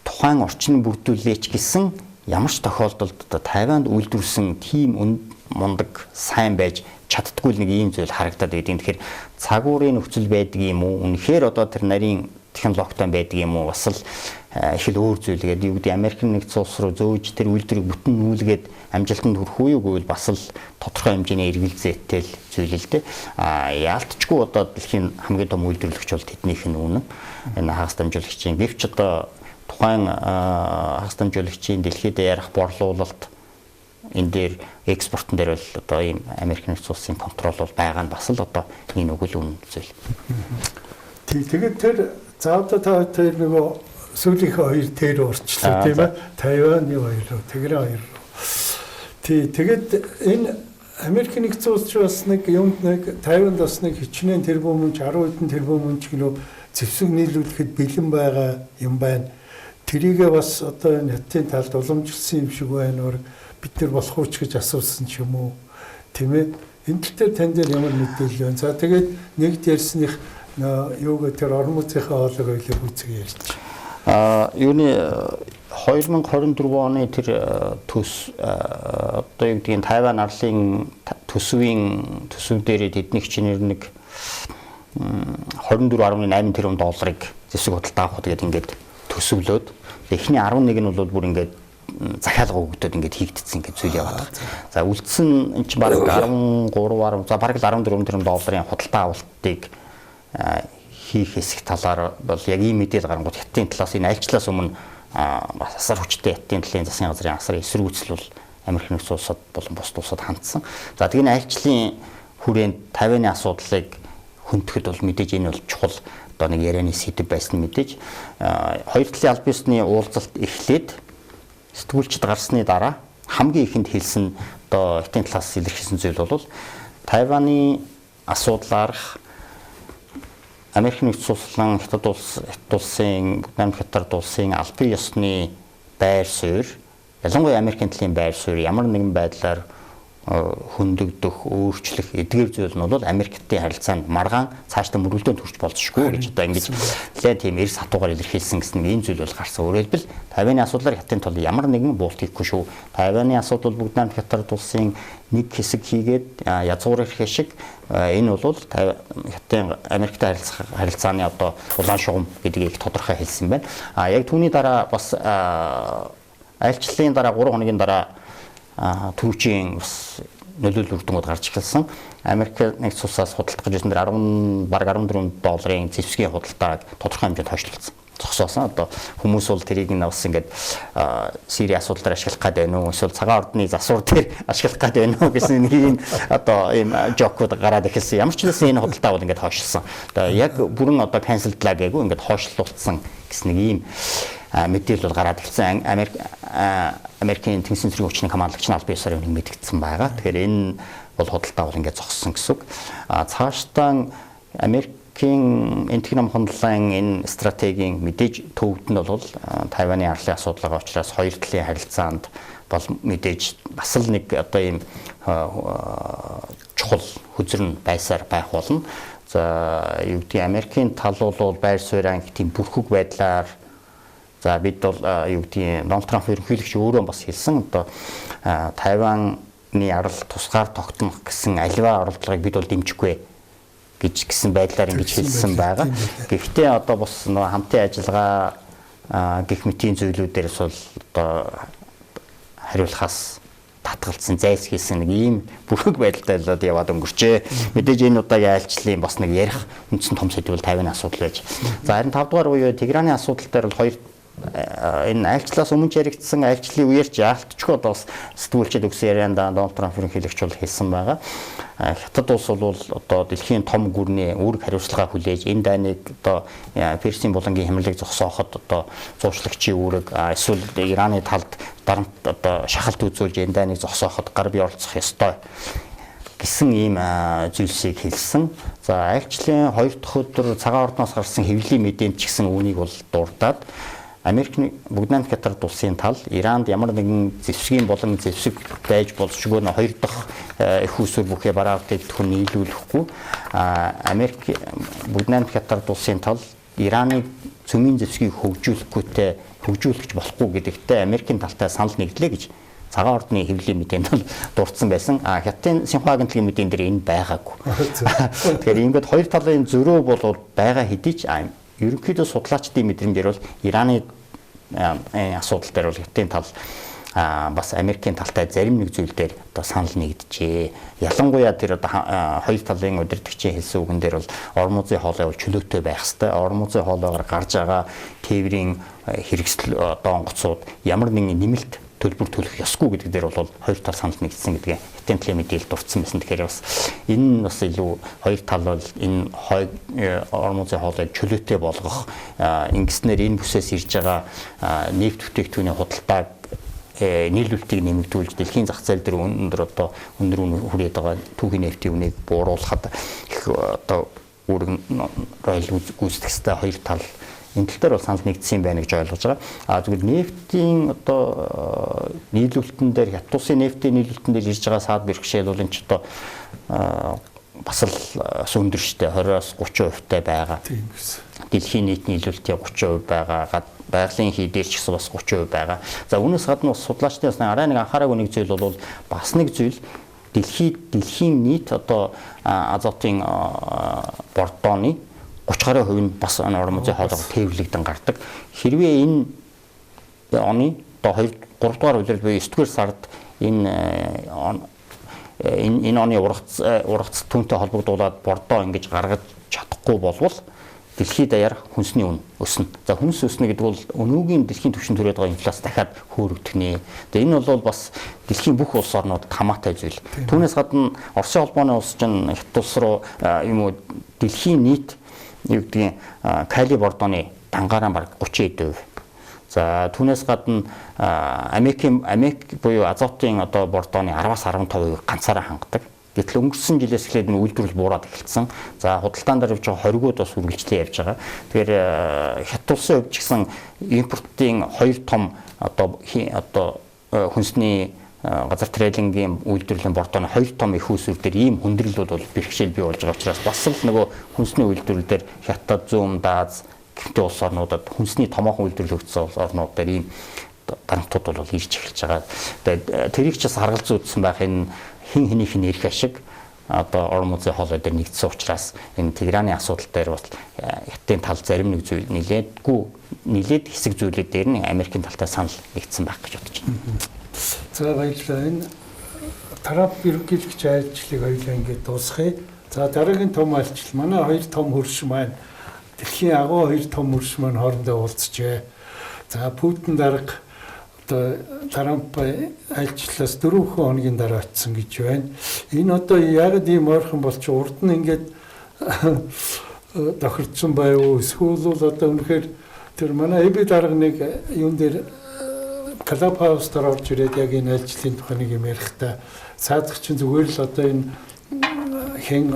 тухайн орчныг бүрдүүлээч гэсэн ямар ч тохиолдолд одоо Тайванд үйлдвэрсэн тийм мундаг сайн байж чаддгүй нэг ийм зүйл харагдаад байдаг. Тэгэхээр цагуурын нөхцөл байдаг юм уу? Үнэхээр одоо тэр нарийн технологитой байдаг юм уу? Бас л их л өөр зүйл гэдэг. Юу гэдэг Америкийн нэгдсэн улс руу зөөж тэр үйлдвэрийг бүтэн нүүлгээд амжилтанд хүрэх үү гэвэл бас л тодорхой хэмжээний эргэлзээтэй зүйл л дээ. Яалтчгүй одоо дэлхийн хамгийн том үйлдвэрлэгч бол тэднийх нь үнэн. Энэ хагас дамжуулагчийн гэвч одоо тухайн хагас дамжуулагчийн дэлхийд ярих борлуулалт энэ дээр экспортн дээр бол одоо ийм Америкийн нэгдсэн улсын контрол бол байгаа нь бас л одоо энэ үг л үнэн зүйл. Тэгээд тэр заавал та тэр нөгөө сүүлийнхээ хоёр дээр урчлаа тийм ээ. Тайваны хоёр руу, Тэгрээ хоёр руу. Тэгээд энэ Америкийн нэгдсэн улс бас нэг юунд нэг Тайванд бас нэг хичнээн тэрбум 10 хэдэн тэрбум кг зэвсэг нийлүүлэхэд бэлэн байгаа юм байна. Тэрийгээ бас одоо энэ хятадын талд уламжлсан юм шиг байна. Бид нар болох уу ч гэж асуусан ч юм уу. Тийм ээ. Энэ тал дээр тань дээр ямар мэдээлэл байна. За тэгээд нэгд ярьсных юуг тэр орон музейхаа хоолойг ойлоо үзэг ярьж. Юуны 2024 оны тэр төс одоо юу гэдгийг Тайван арлын төсөв дээр тэдний хичнээн нэг 24.8 тэрбум долларыг зэвсэг худалдаа авах гэдэг ингээд төсөвлөөд эхний 11 нь бол бүр ингээд захиалга өгөгдөд ингээд хийгдсэн ингээд зүйл яваад байна. За үлдсэн энэ чинь бараг 13 за бараг 14 тэрбум долларын худалдаа авалтыг хийх хэсэг талаар бол яг ийм мэдээлэл гарангууд хятадын талаас энэ айлчлаас өмнө асар хүчтэй хятадын талын засгийн газрын асар эсэргүүцэл бол Америк нэгдсэн улсад болон бусад улсад хандсан. За тэгээд энэ айлчлалын хүрээнд Тайваны асуудлыг хөндөөхөд бол мэдээж энэ бол чухал одоо нэг ярианы сэдэв байсан мэдээж хоёр талын аль биесний уулзалт эхлээд сэтгүүлчд гарсны дараа хамгийн ихэнд хэлсэн одоо хятадын талаас илэрхийлсэн зүйл бол Тайваны асуудлаарх Америк нэгдсэн улсын Хятад улсын Хятад улсын албан ёсны байр суурь ялангуяа Америкийн талын байр суурь ямар нэгэн байдлаар хөндөгдөх, өөрчлөх эдгээр зүйл нь бол Америктэй харилцаанд маргаан цаашдаа мөрөлдөөнд хүрч болзошгүй гэж одоо ингэж нэлээд тийм эрс хатуугаар илэрхийлсэн гэсэн ийм зүйл бол гарсан. Өөрөөр хэлбэл Тайваны асуудлаар Хятадын тул ямар нэгэн буулт хийхгүй шүү. Тайваны асуудал бүгд Хятад улсын нэг хэсэг хийгээд язгуур ирэх шиг энэ бол Хятадын Америктэй харилцааны одоо улаан шугам гэдгийг тодорхой хэлсэн байна. Яг түүний дараа бас айлчлалын дараа 3 хоногийн дараа түрүүчийн бас нөлөөлөл үр дүнгууд гарч эхэлсэн. Америк нэгдсэн улсаас худалдаж ирсэн дээр бараг 14 долларын зэвсгийн худалдааг тодорхой хэмжээнд хойшлуулсан. зогсоосон. Одоо хүмүүс бол тэрийг нь бас ингээд Сирийн асуудлаар ашиглах гээд байна уу? Эсвэл цагаан ордны засвар дээр ашиглах гээд байна уу гэсэн нэг юм одоо ийм жокууд гараад эхэлсэн. Ямар ч үсэн энэ худалдаа бол ингээд хойшлсон. Одоо яг бүрэн одоо cancelдлаа гээгүү ингээд хойшлуулсан гэсэн нэг ийм мэдээлэл бол гараад ирсэн. Америкийн Тэнгисийн цэргийн хүчний командлагч нь аль биесээр нэг мэдгдсэн байгаа. Тэгэхээр энэ бол худалдаа бол ингээд зогссон гэсэн үг. Цаашдаа Америкийн энтэг нам хондлын энэ стратегийн мэдээж төвд нь бол Тайваны арлын асуудал байгаа учраас хоёр талын харилцаанд бол мэдээж бас л нэг одоо ийм чухал хүзрэн байсаар байх болно. За юу гэдэг Америкийн тал бол байр суурийн тийм бүрхэг байдлаар за бид бол юу гэдэг Дональд Трамп ерөнхийлөгч өөрөө бас хэлсэн одоо Тайваны арал тусгаар тогтнох гэсэн аливаа оролдлогыг бид бол дэмжихгүй гэж гисэн байдлаар ингэж хэлсэн байгаа. Гэхдээ одоо бас нөгөө хамтын ажиллагаа гэх мэтийн зүйлүүдээрс бол одоо хариулахаас татгалцсан зайлсхийсэн нэг ийм бүрхэг байдалтай болоод яваад өнгөрчээ. Мэдээж энэ удаагийн айлчлалын бас нэг ярих үндсэн том сэдв бол Тайваны асуудал байж. За харин 5 дугаар буюу Тегераны асуудал дээр бол хоёр энэ айлчлалаас өмнө яригдсан айлчлалын үеэр ч яалтчгүй одоо бас сэтгүүлчид өгсөн ярианда Дональд Трамп ерөнхийлөгч бол хэлсэн байгаа. Хятад улс бол одоо дэлхийн том гүрний үүрэг хариуцлага хүлээж энэ дайныг одоо Персийн булангийн хямралыг зогсооход одоо зуучлагчийн үүрэг эсвэл Ираны талд дарамт одоо шахалт үзүүлж энэ дайныг зогсооход гар бие оролцох ёстой гэсэн ийм зүйлсийг хэлсэн. За айлчлалын 2 дахь өдөр цагаан ордноос гарсан хэвлэлийн мэдээнд ч гэсэн үүнийг бол дурдаад Америкийн Бүгд найрамд Хятад улсын тал Иранд ямар нэгэн зэвсгийн болон зэвсэг байж болшгүй 2 дахь их усүр бүхий бараалтыг түн нийлүүлэхгүй Америк Бүгд найрамд Хятад улсын тал Ираны цөмийн зэвсгийг хөгжүүлж болохгүй гэдэгтээ Америкийн талтай санал нэгдлээ гэж цагаан ордны хэвлэлийн мэдээнд бол дурдсан байсан. Хятадын Синхуа агентлагийн мэдэн дээр энэ байгаагүй. Тэгэхээр ингээд хоёр талын зөрөө бол байгаа хэдий ч ерөнхийдөө судлаачдын мэдрэмжээр бол Ираны асуудал дээр бол Хятадын тал бас Америкийн талтай зарим нэг зүйл дээр одоо санал нэгдэжээ. Ялангуяа тэр одоо хоёр талын удирдагчийн хэлсэн үгэн дээр бол ормозын хоолой бол чөлөөтэй байх хэвээр. Ормозын хоолойгоор гарч байгаа тээврийн хэрэгсэл одоо онгоцууд ямар нэгэн нэмэлт төлбөр төлөх ёсгүй гэдэг дээр бол хоёр тал санал нэгдсэн гэдгээ Хятадын талын мэдээлэл дурдсан байсан. Тэгэхээр бас энэ нь бас илүү хоёр тал бол энэ ормозын хоолойг чөлөөтэй болгох ингэснээр энэ бүсээс ирж байгаа нефт бүтээгдэхүүний худалдааг нийлүүлэлтийг нэмэгдүүлж дэлхийн зах зээл дээр өндөр үн хүрээд байгаа түүхийн нефтийн үнийг бууруулахад их одоо үүрэг гүйцэтгэх ёстой хоёр тал энэ тал дээр бол санал нэгдсэн байна гэж ойлгож байгаа. Зүгээр нефтийн одоо нийлүүлэлтэн дээр Хятад улсын нефтийн нийлүүлэлтэн дээр ирж байгаа саад бэрхшээл бол энэ ч одоо бас л өндөр штэ 20-30% таа байгаа. Дэлхийн нийт нийлүүлэлтийн 30% байгаа. Байгалийн хий дээр ч гэсэн бас 30% байгаа. За үүнээс гадна бас судлаачдын арай нэг анхаараагүй нэг зүйл бол бас нэг зүйл дэлхийн нийт одоо азотын бордооны 30% нь бас ормозын хоолойгоор тээвэрлэгдэн гардаг. Хэрвээ энэ оны одоо 3 дугаар улирал буюу 9 дугаар сард энэ оны ургац түүнтэй холбогдуулаад бордоо ингэж гаргаж чадахгүй болвол дэлхийд даяар хүнсний үн өснө. За хүнс өснө гэдэг бол өнөөгийн дэлхийн түвшинд төрээд байгаа инфляц дахиад хөөрөгдөх нэ. Тэгээ энэ бол бас дэлхийн бүх улс орнуудад хамаатай зүйл. Түүнээс гадна Оросын холбооны улс чинь Хятад улс руу дэлхийн нийт юу гэдгийг кали бордооны дангаараа бараг 30% За түүнээс гадна Америк буюу азотын одоо бордооны 10-15% ганцаараа хангадаг. Гэтэл өнгөрсөн жилээс эхлээд үйлдвэрлэл буураад эхэлсэн. За худалдаан дээр явж байгаа хоригуд бас үргэлжлэн явж байгаа. Тэгэхээр Хятад улсын хувьд ч гэсэн импортын 2 том одоо хүнсний газар трейдингийн үйлдвэрлэлийн бордооны 2 том их усүр дээр ийм хүндрэл бол бэрхшээл бий болж байгаа учраас бас л нөгөө хүнсний үйлдвэрлэл дээр Хятад, Зүүн Даз гэмтээ улс орнуудад хүнсний томоохон үйлдвэрлэгдсэн улс орнууд дээр ийм дарамтууд бол ирж эхэлж байгаа. Тэгээд тэрийг ч бас харгалз үзсэн байх энэ хин хэнийх нь эрх ашиг одоо ормозын хоолой дээр нэгдсэн учраас энэ Тегераны асуудал дээр бол Хятадын тал зарим нэг зүйл нилээд хэсэг зүйлүүд дээр нь Америкийн талтай санал нэгдсэн байх гэж бодож байна. За баярлалаа. Энэ Трамп ерөнхийлөгч айлчлалыг хоёулаа ингээд дуусгая. За дараагийн том айлчлал манай хоёр том хөрш маань дэлхийн агуу хоёр том мөрс маань хоорондоо уулзжээ. За Путин дарга одоо Трамп айлчлалаас 4 хоногийн дараа очсон гэж байна. Энэ одоо яг ийм ойрхон болч урд нь ингээд тохирдсон байв. Эсвэл одоо үнэхээр тэр манай эби дарга нэг юун дээр Клабхаус дээр орж ирээд яг энэ айлчлалын тухай нэг юм ярихдаа цаадах чинь зүгээр л одоо энэ хэн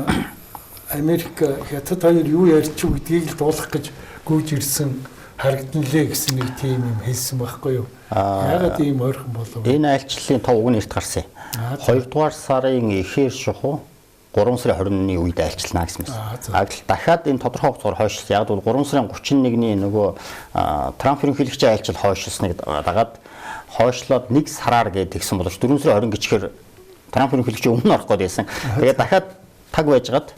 Америк хятад хоёр юу ярьж юу гэдгийг л дуулах гэж гүйж ирсэн харагданлээ гэсэн нэг тийм юм хэлсэн байхгүй юу? Яагаад ийм ойрхон болов? Энэ айлчлалын тов уг нь эрт гарсан юм. 2 дугаар сарын эхээр шухуу 3 сарын 20-ны үед айлчлана гэсэн юм. Дахиад энэ тодорхой хугацаар хойшлсон. Яг бол 3 сарын 31-ний нөгөө Трамп ерөнхийлөгчийн айлчлал хойшлсныг дагаад хойшлоод 1 сараар гээд тэгсэн боловч 4 сарын 20 гिचгээр Трамп ерөнхийлөгчийн өмнө орох гээд байсан. Тэгээд дахиад таг байжгаад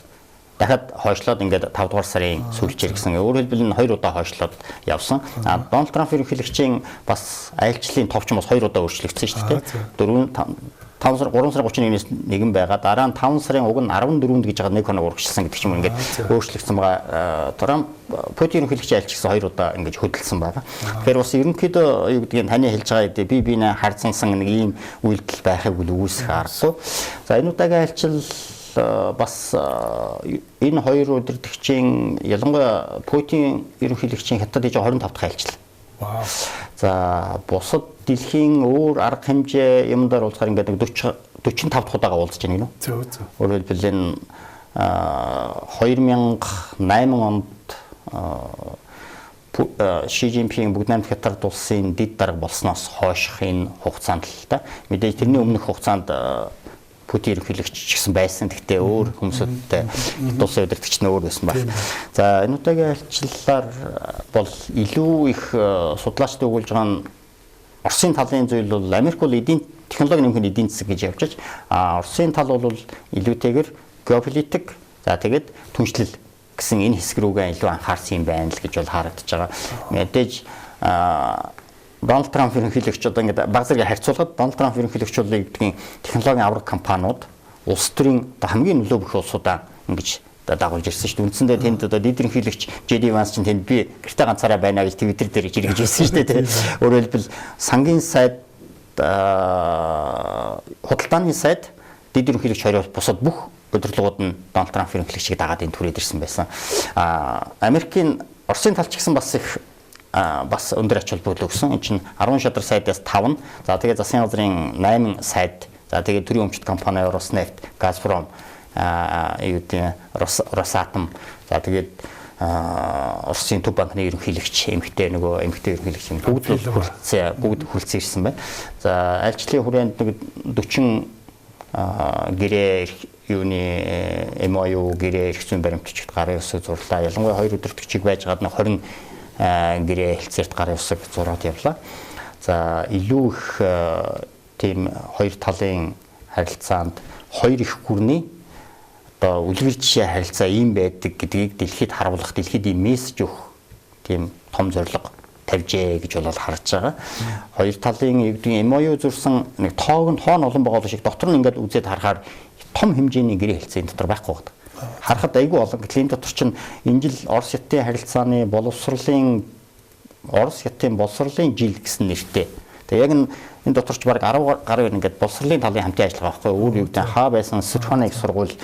дахиад хойшлоод ингээд 5 дугаар сарын сүүлчээр гэсэн. Өөрөөр хэлбэл энэ 2 удаа хойшлоод явсан. Дональд Трамп ерөнхийлөгчийн бас айлчлалын товч бас 2 удаа өөрчлөгдсөн шүү дээ. 3 сарын 31-ээс нэгэн байгаа. Дараа нь 5 сарын уг нь 14-нд гэж байгаа 1 хоног урагшилсан гэдэг ч юм ингээд өөрчлөгдсөн байгаа. Трамп Путин ерөнхийлөгчийн айлчилсан 2 удаа ингэж хөдөлсөн байгаа. Тэгэхээр бас ерөнхийдөө юу гэдгийг таны хэлж байгаа гэдэг би биенээ харцсан нэг ийм үйлдэл байхыг үүсэх аргагүй. За энэ удаагийн айлчил бас энэ хоёр удирдагчийн ялангуяа Путин ерөнхийлөгчийн хятад ээж 25 дахь айлчлал. За бусад дэлхийн өөр арга хэмжээ юмдаар уулзахаар ингээд 45 дахь удаага уулзж байна гинэ. Өөрөөр хэлбэл энэ 2008 онд Ши Жинпинг бүгд найрамд хятад улсын дэд дарга болсноос хойших энэ хугацаанд л та мэдээж тэрний өмнөх хугацаанд Путин ерөнхийлөгч ч гэсэн байсан. Гэхдээ өөр хүмүүстэй улсын удирдагч нь өөр байсан байна. За энэ удаагийн айлчлалаар бол илүү их судлаачдад өгүүлж байгаа нь Оросын талын зүйл бол Америк бол эдийн технологийн нэмэх эдийн засаг гэж явж байгаа. Оросын тал бол илүүтэйгээр геополитик за тэгээд түншлэл гэсэн энэ хэсэг рүүгээ илүү анхаарсан юм байна л гэж бол харагдаж байгаа. Мэдээж Дональд Трамп ерөнхийлөгч одоо ингээд баг зэрэг харьцуулахад Дональд Трамп ерөнхийлөгч бол гэдгийг технологийн авраг компаниуд улс төрийн хамгийн нөлөө бүх улсуудаа ингэж дагуулж ирсэн шүү дээ. Үндсэндээ тэнд одоо дэд ерөнхийлөгч JD Vance чинь тэнд би гэртээ ганцаараа байна гэж Twitter дээр иргэж ирсэн шүү дээ. Өөрөөр хэлбэл сангийн сайд худалдааны сайд дэд ерөнхийлөгч хоёроос бусад бүх удирдлагууд нь Дональд Трамп ерөнхийлөгчийг дагаад энэ түрээд ирсэн байсан. Америкийн Оросын талч гэсэн бас их бас өндөр ач холбогдол өгсөн. Энэ чинь 10 шадар сайдаас 5 нь. За тэгээд засгийн газрын 8 сайд. За тэгээд төрийн өмчт компани Роснефть, Газпром, Росатом. За тэгээд Оросын төв банкны ерөнхийлөгч эмэгтэй ерөнхийлөгч юм бүгд хүрэлцэн ирсэн байна. За айлчлалын хүрээнд нэг 40 гэрээ юуны MOU гэрээ эрх зүйн баримтчигт гарын үсэг зурлаа. Ялангуяа хоёр өдөртөгчийг байж гад 20 гэрээ хэлцээрт гарын үсэг зураад явлаа. За илүү их тийм хоёр талын харилцаанд хоёр их гүрний одоо үлгэр жишээ харилцаа ийм байдаг гэдгийг дэлхийд харуулах, дэлхийд ийм мессеж өгөх тийм том зорилго тавьжээ гэж бол харж байгаа. Хоёр талын өвдгийн MOU зурсан нэг тоог нь хоон олон байгаа шиг дотор нь ингээд үзээд харахаар том хэмжээний гэрээ хэлцээ энэ дотор байхгүй байна. Харахад айгүй олон гэтэл энэ дотор чинь энэ жил Орос хятадын харилцааны Орос хятадын боловсролын жил гэсэн нэртэй. Тэгээ яг энэ доторч баг 10 гаруй ингээд боловсролын талын хамтын ажиллагаа байхгүй өөр юу гэдэг хаа байсан Сычуаны их сургууль,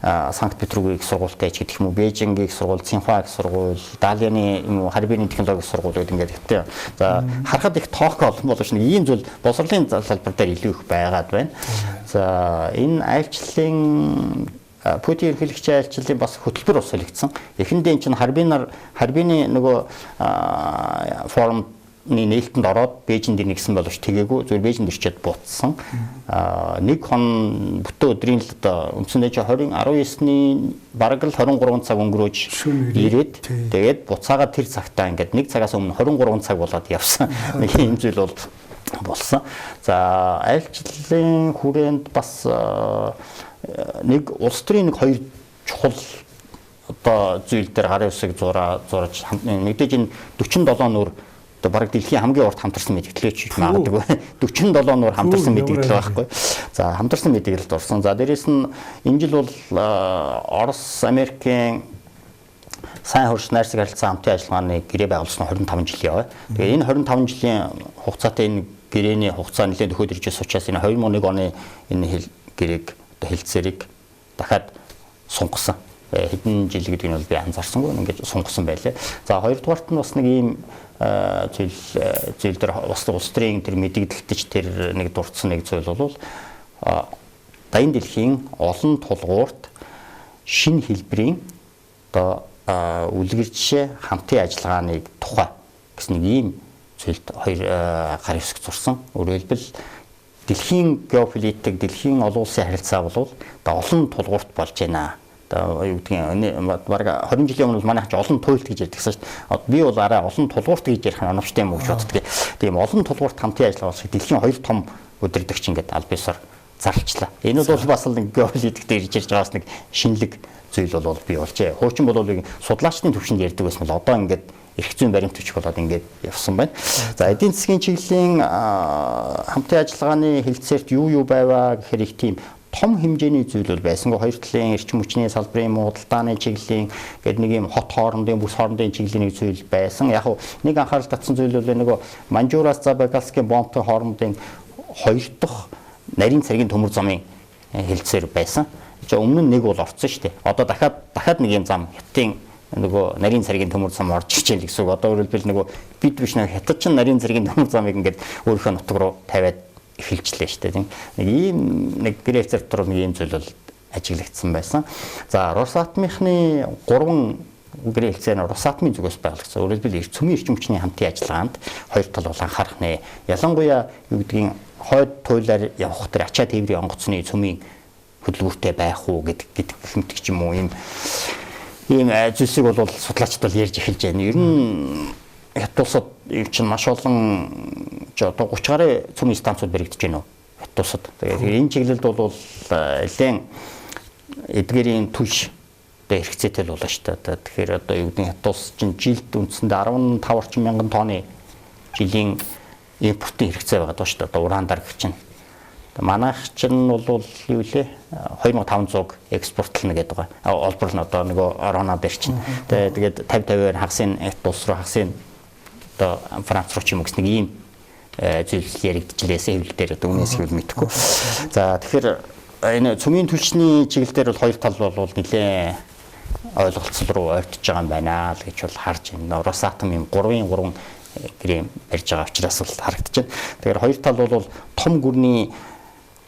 Санкт-Петербургийн их сургуультай ч гэдэг юм уу, Бээжингийн их сургууль, Цинхуа их сургууль, Даляны харбины технологийн сургууль гэдэг ингээд хэвтэй. За харахад их тоог олон боловч нэг ийм зүйл боловсролын салбар дээр илүү их байгаад байна. За энэ айлчлалын Путин ерөнхийлөгчийн айлчлалын бас хөтөлбөр ус солигдсон. Эхэндээ энэ чинь харбины нөгөө форумны нээлтэнд ороод Бээжинд нэгсэн боловч тэгээгүй зөв Бээжинд ирчээд буутсан. Нэг хон бүтэн өдрийн л одоо үндсэндээ 19-ны бараг л 23 цаг өнгөрөөж ирээд тэгээд буцаагаад тэр цагтаа ингээд нэг цагаас өмнө 23 цаг болоод явсан. Нэг юм зүйл бол болсон. За айлчлалын хүрээнд бас нэг улс төрийн нэг хоёр чухал одоо зүйл дээр гарын үсэг зураж мэдээж энэ 47 нуур одоо бараг дэлхийн хамгийн урт хамтарсан мэдээлэлч магадгүй 47 нуур хамтарсан мэдээлэл байхгүй. За хамтарсан мэдээлэлд орсон. За дээрэс нь энэ жил бол Орос, Америкийн сайн хөрш найрсаг харилцаа хамтын ажиллагааны гэрээ байгуулсан 25 жилийн яваа. Тэгээ энэ 25 жилийн хугацаатай энэ гэрээний хугацаа нэлээд өгөөд ирж байгаа учраас энэ 2001 оны энэ гэрээг хэлцээрийг дахиад сунгасан. Хэдэн жил гэдэг нь бол би анзаарсангүй ингээд сунгасан байлаа. За хоёрдугаарт нь бас нэг ийм зүйл дээр бас улс төрийн тэр мэдэгдэлтэж тэр нэг дурдсан нэг зүйл бол дайны дэлхийн олон тулгуурт шинэ хэлбэрийн одоо үлгэрж хамтын ажиллагааны тухай гэсэн нэг ийм зүйлд хоёр гар хэсэг зурсан. Өөрөөр хэлбэл дэлхийн геополитик, дэлхийн олон улсын харилцаа бол одоо олон тулгуурт болж байна. Одоо юу гэдгийг бараг 20 жилийн өмнө манайх ч олон туйлт гэж ярьдаг шүү дээ. Би бол арай олон тулгуурт гэж ярих нь оновчтой юм уу гэж боддог. Тийм олон тулгуурт хамтын ажиллагаа болсоо дэлхийн хоёр том удирдагч ингээд аль биесээр зарлчлаа. Энэ бол бас нэг геополитик дээр ирж байгаас нэг шинэлэг зүйл бол бий болжээ. Хуучин бол судлаачдын төвшөнд ярьдаг байсан бол одоо ингээд эрх зүйн баримт төчг болоод ингээд явсан байна. За эдийн засгийн чиглэлийн хамтын ажиллагааны хэлцээрт юу байваа гэхээр их тийм том хэмжээний зүйл бол байсангүй. Хоёр талын эрчим хүчний салбарын муудалдааны чиглэлийн гэдэг нэг юм хот хоорондын бүс хоорондын чиглэлийн зүйл байсан. Яг нэг анхаарал татсан зүйл бол нөгөө Манжуураас Забайкальскийн бомбын хоорондын хоёр дахь нарийн цэргийн төмөр замын хэлцээр байсан. Өмнө нь нэг бол орцсон шүү дээ. Одоо дахиад нэг юм зам хятадын нөгөө нарийн цэргийн төмөр зам орж ичээл гэсэн үг. Одоо өөрөлдвөл нөгөө бид биш нэг хятад ч нарийн цэргийн төмөр замыг ингээд өөрийнхөө нутаг руу тавиад эхэлжлээ шүү дээ. Тийм. Нэг ийм нэг грейцер дотор нэг ийм зүйл бол ажиглагдсан байсан. За Росатомынхны 3 гэрээлцээр Росатомын зүгээс байгуулагдсан. Өөрөлдвөл цөмийн эрчим хүчний хамтын ажиллагаанд хоёр тал бол анхаарах нэ. Ялангуяа юу гэдгийг хойд туйлаар явах тэр ачаа тээврийн онгоцны цөмийн хөдөлгөөртэй байх уу гэдэг хэмтэг ч юм уу ийм зүйлсийг бол судлаачид бол ярьж эхэлж байна. Ер нь хятад улсад чинь маш олон одоо 30 гаруй цөмийн станцууд баригдаж байна уу? Хятад улсад. Тэгээд энэ чиглэлд бол нэлээд эдгээрийн түлш одоо хэрэгцээтэй болно шүү дээ. Тэгэхээр одоо юу гэдэг хятад улс чинь жилд үндсэндээ 15 орчим мянган тонны жилийн импортын хэрэгцээ байгаа даа шүү дээ. Одоо ураандар гэх чинь. Манайх чинь бол юу лээ 2500 экспортлно гэдэг байгаа. Олбор нь одоо нөгөө орона дээр чинь. Тэгээд 50-50-аар хагасын улс руу хагасын одоо Франц руу ч юм уу гэсэн нэг ийм зүйл яригдчихлээсээ хэвлэл дээр одоо үнээс хэвлэл мэдэхгүй. За тэгэхээр энэ цөмийн түлшний чиглэлээр бол хоёр тал бол нэлээ ойлголцол руу ойртож байгаа юм байна л гэж бол харж байна. Росатом юм 3 грэм барьж байгаа учраас бол харагдаж байна. Тэгэхээр хоёр тал бол том гүрний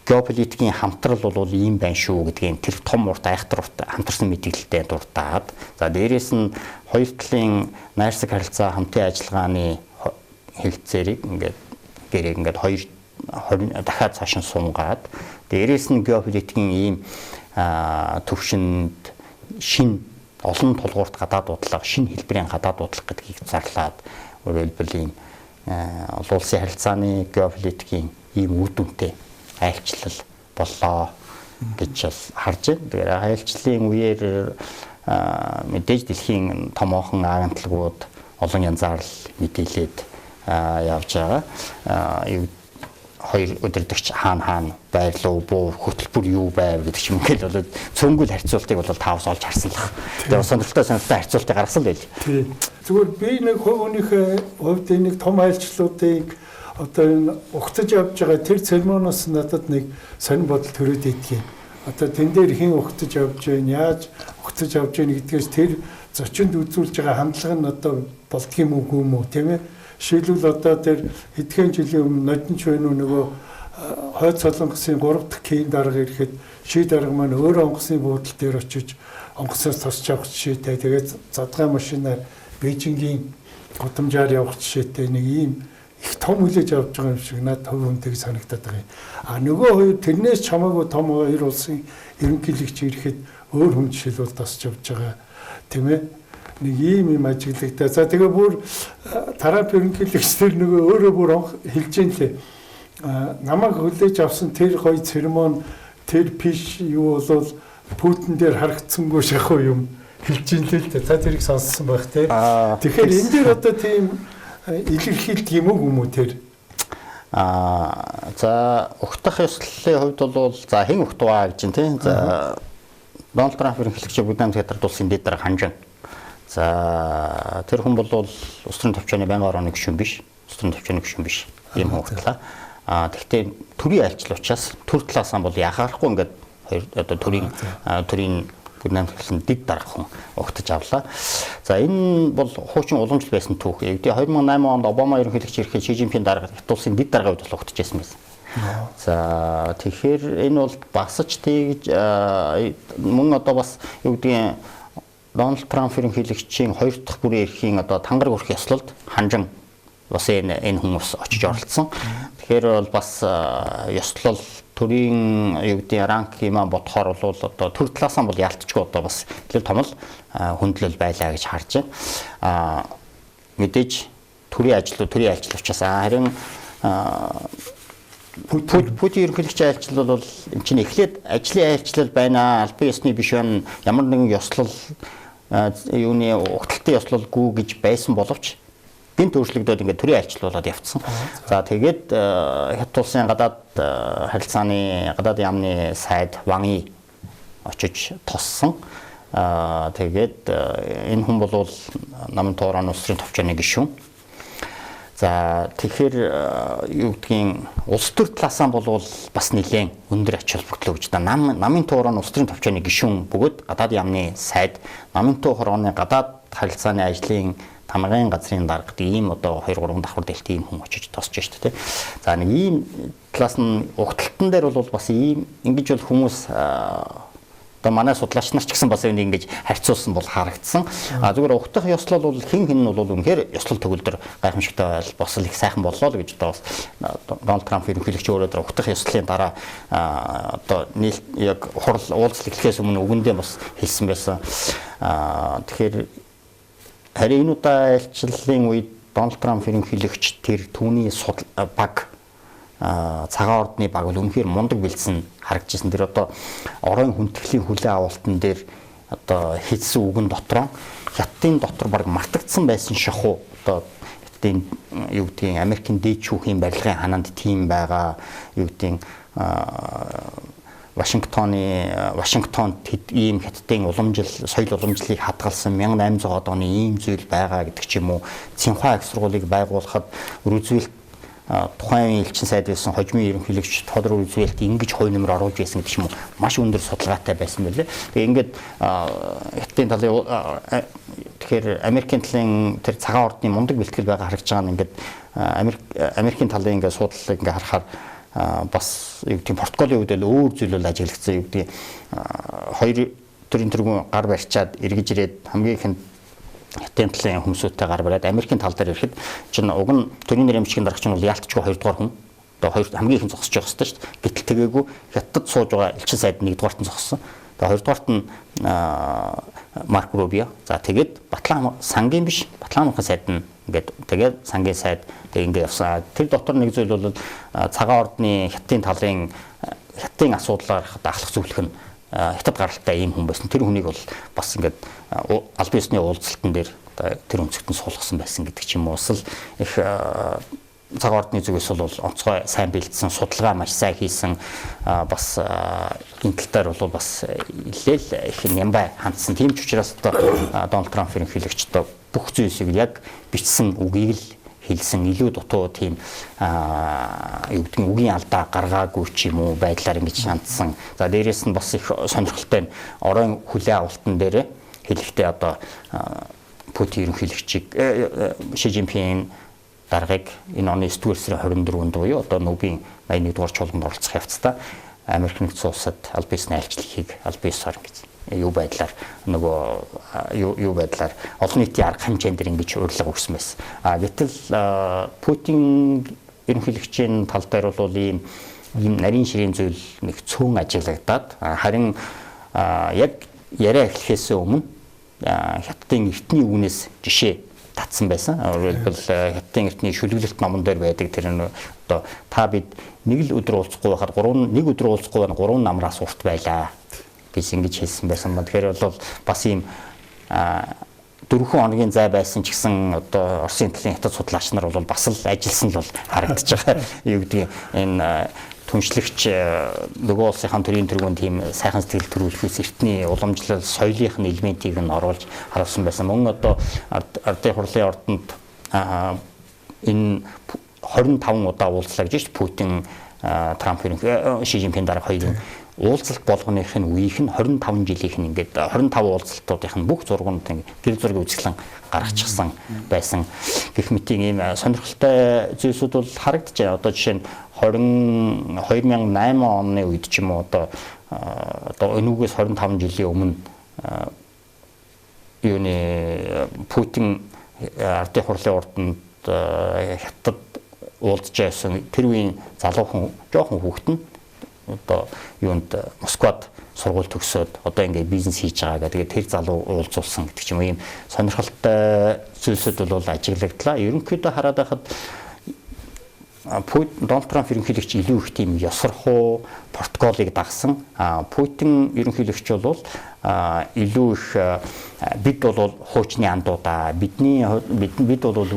геополитикийн хамтрал бол ийм байна шүү гэдгийг тэр том урт айхтар урт хамтарсан мэдээлэлтэй дуртаад за дээрээс нь хоёр талын найрсаг харилцаа хамтын ажиллагааны хэлцээрийг ингээд гэрээг ингээд 20 дахиад цааш нь сунгаад дээрээс нь геополитикийн ийм төвшөнд шин олон тулгуурт гадаад бодлого шин хэлбэрийн гадаад бодлого гэдгийг зарлаад өөрөлдвөл ийм олон улсын харилцааны геополитикийн ийм үр дүнтэй айлчлал боллоо гэж харж байна. Тэгэхээр айлчлалын үеэр мэдээж дэлхийн томоохон агентлагууд олон янзаар мэдээлээд явж байгаа. Хоёр удирдагч хаана байрлуу буу хөтөлбөр юу байв гэдэг ч юм ингээл бол цөмгөл харьцуултыг бол таавс олж харсан л. Тэгээ сонирхолтой харьцуултыг гаргасан л байл. Тий. Зүгээр би нэг өөрийнхөө хувьд нэг том айлчлалуудыг одоо энэ угтаж явж байгаа тэр церемониос надад нэг сонир бодол төрөөд идэх юм. Одоо тэн дээр хэн угтаж явж байна, яаж угтаж явж байна гэдгээс тэр зочинд үзүүлж байгаа хандлага нь одоо болдгийм үгүй юм уу тийм ээ? Жишээлбэл одоо тэр хэдхэн жилийн өмнө нодинч байна уу нөгөө хойд солонгосын 3 дахь кейн дарга ирэхэд ший дарга маань өөрөө онгоцны буудлын дээр очиж онгоцоос тосч авах жишээтэй тэгээд задгай машинаар Бээжингийн гудамжаар явах жишээтэй нэг ийм их том хүлээж авч байгаа юм шиг надад хувь хүнтэйг санагдаад байгаа юм. А нөгөө хоёр тэрнээс чамаагүй том хоёр улсын ерөнхийлөгч ирэхэд өөр хүн жишээлбэл тасч явж байгаа тийм ээ. Нэг ийм ажиглагдаа. За тэгээ бүр Трамп ерөнхийлөгчдөр нөгөө өөрөө бүр хэлж юм лээ. Намайг хүлээж авсан тэр гоё церемон тэр пиш юу болвол Путин дээр харагдсангүй шахуу юм хэлж юм л дээ. Та тэрийг сонссон байх тий. Тэгэхээр энэ дээр одоо тийм илэрхийлт юм уу тэр? За ухтах ёслолын хувьд бол за хэн ухтваа гэж чинь тий. За Дональд Трамп ерөнхийлөгч Будапешт хятад улсын дээр ханжин. За тэр хүн бол устрын төвчөөний байнгын орооны гишүүн биш. Устрын төвчөөний гишүүн биш. Ийм хүн утлаа. Тэгвэл төрийн айлчлал учраас төр талаасаа бол яхаарахгүй ингээд одоо төрийн гүнэмжлэн дэд дарга хүн угтаж авлаа. За энэ бол хуучин уламжлал байсан түүх. 2008 онд Обама ерөнхийлөгч ирэхэд Ши Жинпин дарга Хятад улсын дэд дарга үед бол угтаж байсан байсан. За тэгэхээр энэ бол басж тэгж мөн одоо бас юу гэдгийг Дональд Трамп ерөнхийлөгчийн 2 дахь бүрийн эрхийн одоо тангараг өрх ёслолд ханжин бас энэ хүмүүс очиж оролцсон. Тэгэхээр бол бас ёслол төрийн юу гэдэг ранк юм бодохоор бол одоо төр талаасаа бол яалтчгүй одоо бас илүү том л хөндлөл байлаа гэж харж байна. Мэдээж төрийн айлчлал учраас харин Путин ерөнхийлөгчийн айлчлал бол энэ чинь эхлээд ажлын айлчлал байна, албан ёсны биш байна, ямар нэгэн ёслол юуны угталтын ёслолгүй гэж байсан боловч гинт өөрчлөгдөд ингээд төрийн айлчлуулаад явцсан. За тэгээд Хятад улсын гадаад харилцааны гадаад яамны сайд Ван И очиж тоссон. Тэгээд энэ хүн бол намын тоорон усрын төвчөөний гишүүн. За тэгэхээр юу гэдгийг улс төр талаасаа бол бас нэлээд өндөр ач холбогдол өгч та намын тоорон усрын төвчөөний гишүүн бөгөөд гадаад яамны сайд намын тоо хорооны гадаад харилцааны ажлын тамгын газрын даргад ийм одоо 2-3 давхар дэлт ийм хүн очиж тосч шүү дээ. За нэг ийм талаас нь угталтан дээр бол бас ийм ингэж бол хүмүүс одоо манай судлаач нар ч гэсэн бас энийг ингэж харьцуулсан бол харагдсан. Зүгээр угтах ёслол бол хин нь бол үнэхээр ёслол төгөлдөр гайхамшигтай бас их сайхан боллоо л гэж одоо Дональд Трамп ерөнхийлөгч өөрөө угтах ёслолын дараа одоо яг хурал уулзалт эхлэхээс өмнө үгэндээ бас хэлсэн байсан. Тэгэхээр харин энэ удаа айлчлалын үед Дональд Трамп ерөнхийлөгч тэр түүний баг цагаан ордны баг бол үнэхээр мундаг бэлдсэн харагдчихсан. Тэр одоо оройн хүндэтгэлийн хүлээн авалтан дээр одоо хийсэн үгэн дотроо Хятадын дотор баг мартагдсан байсан шахуу одоо Хятадын юу гэдгийг Америкийн дээд шүүхийн барилгын ханаанд тийм байгаа юу гэдгийг Вашингтонд ийм Хятадын соёл уламжлалыг хадгалсан 1800 оны ийм зүйл байгаа гэдэг ч юм уу. Цинхуа их сургуулийг байгуулахад Рузвельт тухайн элчин сайд байсан хожимын ерөнхийлөгч Тодор Рузвельт ингэж хувь нэмэр оруулж байсан гэдэг ч юм уу. Маш өндөр судалгаатай байсан байлээ. Тэгээ ингээд Хятадын талын тэгэхээр Америкийн талын тэр цагаан ордны мундаг бэлтгэл байгаа харагдж байгаа нь ингээд Америкийн талын ингээд судалгааг ингээд харахаар бас юу гэдэг протоколын үед л өөр зүйл бол ажиглагдсан. Юу гэдэг хоёр төрлийн тэргүүн гар барьчаад эргэж ирээд хамгийн ихэнд Хятадын талын хүмүүстэй гар бариад Америкийн тал дээр ирэхэд чинь уг нь төрийн нэрийн бичгийн дарагч нь бол яалтчгүй 2 дугаар хүн. Одоо хамгийн ихэнд зогсож явах хэрэгтэй шүү дээ. Гэтэл тэгээгүй Хятад сууж байгаа элчин сайд 1 дугаарт нь зогссон. Тэгээ 2 дугаарт нь Марк Рубио. За тэгээд Батлан сангийн биш Батлан сайд нь ингээд тэгээд сангийн сайд ингээд явсан. Тэр дотор нэг зүйл бол цагаан ордны Хятадын талын Хятадын асуудлаар ахлах зөвлөх нь Хятад гаралтай ийм хүн байсан. Тэр хүнийг бол бас ингээд албан ёсны уулзалтан дээр тэр өнцгтэн суулгасан байсан гэдэг ч юм уу. Усл их цагаан ордны зүгээс бол онцгой сайн бэлдсэн, судалгаа маш сайн хийсэн бас энэ тал дээр бол бас илээл их нямбай хандсан. Тийм ч учраас одоо Дональд Трамп ерөнхийлөгч одоо бүх зүйлсийг яг бичсэн үгийг л хэлсэн илүү дутуу тийм юу гэдэг нь үгийн алдаа гаргаагүй ч юм уу байдлаар ингэж хандсан. За дээрээс нь бас их сонирхолтой оройн хүлээн авалтан дээр хэлэхдээ одоо Путин ерөнхийлөгчийг Ши Жинпин даргаыг энэ оны 9-р сарын 24-нд буюу одоо Нобелийн 81 дугаар чуулганд оролцох явцдаа Америк нэгдсэн улсад албан ёсны айлчлалыг албан ёсоор ингэж юу байдлаар олон нийтийн арга хэмжээндэр ингэж урилга өгсөн байсан. Гэтэл Путин ерөнхийлөгчийн тал дээр бол ийм нарийн ширийн зүйл нэг цөөн ажиглагдаад харин яг яриа эхлэхээс өмнө Хятадын эртний үгнээс жишээ татсан байсан. Өөрөлдвөл Хятадын эртний шүлэглэлт номон дээр байдаг тэр нь одоо та бид нэг л өдөр уулзахгүй байхад нэг өдөр уулзахгүй байна 3 намраас урт байлаа гэж ингэж хэлсэн байсан ба. Тэгэхээр бол бас ийм 4 хоногийн зай байсан ч гэсэн одоо Оросын талын Хятад судлаач нар бол бас л ажилласан л бол харагдаж байгаа. Юу гэдэг энэ түншлэгч нөгөө улсынхаа төрийн тэргүүн тийм сайхан сэтгэл төрүүлэхээс эртний уламжлал соёлынх нь элементийг нь оруулж харуулсан байсан. Мөн одоо ардын хурлын ордонд энэ 25 удаа уулзлаа гэж Путин, Трамп, Ши Жинпин дарга хоёрын уулзалт болгоных нь үеийнх нь 25 жилийнх нь ингээд 25 уулзалтуудынх нь бүх зургууд гэр зургийг үзэсгэлэн гаргачихсан байсан. Гэх мэт ийм сонирхолтой зүйлсүүд бол харагдаж байна. Одоо жишээ нь 2008 оны үед ч юм уу одоо өнөөгөөс 25 жилийн өмнө юуны Путин ардын хурлын ордонд хятад уулзж байсан тэр үеийн залуухан жоохон хүүхэд нь одоо юунд Москвад сургууль төгсөөд одоо ингээд бизнес хийж байгаа гэдэг тэр залуу уулзуулсан гэдэг ч юм уу ийм сонирхолтой зүйлсүүд бол ажиглагдлаа. Ерөнхийдөө хараад байхад Дональд Трамп ерөнхийлөгч илүү их тийм ёсорхуу протоколыг дагсан. Путин ерөнхийлөгч бол илүү их бид бол хуучны андуудаа бид бол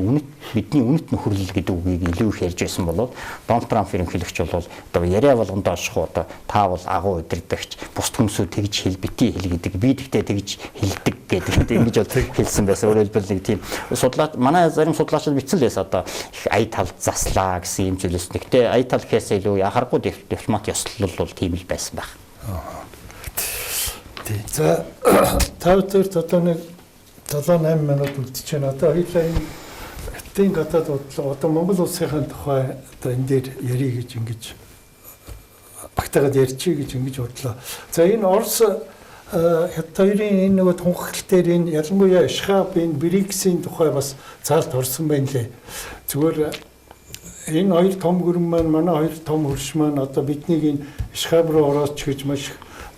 бидний үнэт нөхөрлөл гэдэг үгийг илүү их ярьж байсан болоод Дональд Трамп ерөнхийлөгч бол одоо яриа болгондоо шахуу одоо та бол агуу удирдагч бусд хүмүүсүүд тэгж хэл бити хэл гэдэг би тэгтээ тэгж хэлдэг гэдэг ингэж бол хэлсэн байсан. Өөрөөр хэлбэл нэг тийм манай зарим судлаачид бичсэн лээс одоо их ая тал заслаа гэсэн юм зүйлс. Нэгтээ ая тал гэхээс илүү яхахгүй дипломат ёслол бол тийм л байсан байх. За тав дээр одоо нэг 7-8 минут үлдчихэв. Одоо хоёулаа энэ хятадын гадаад бодлого одоо Монгол улсынхаа тухай одоо энэ дээр ярих гэж ингэж багтаагаад ярьчих гэж ингэж бодлоо. За энэ Орос хятад хоёрын энэ нөгөө тунхаглал дээр энэ ялангуяа Шхаб энэ БРИКС-ийн тухай бас заалт орсон байна лээ. Зүгээр энэ хоёр том гүрэн маань манай хоёр том хөрш маань одоо биднийг энэ Шхаб руу орооч гэж маш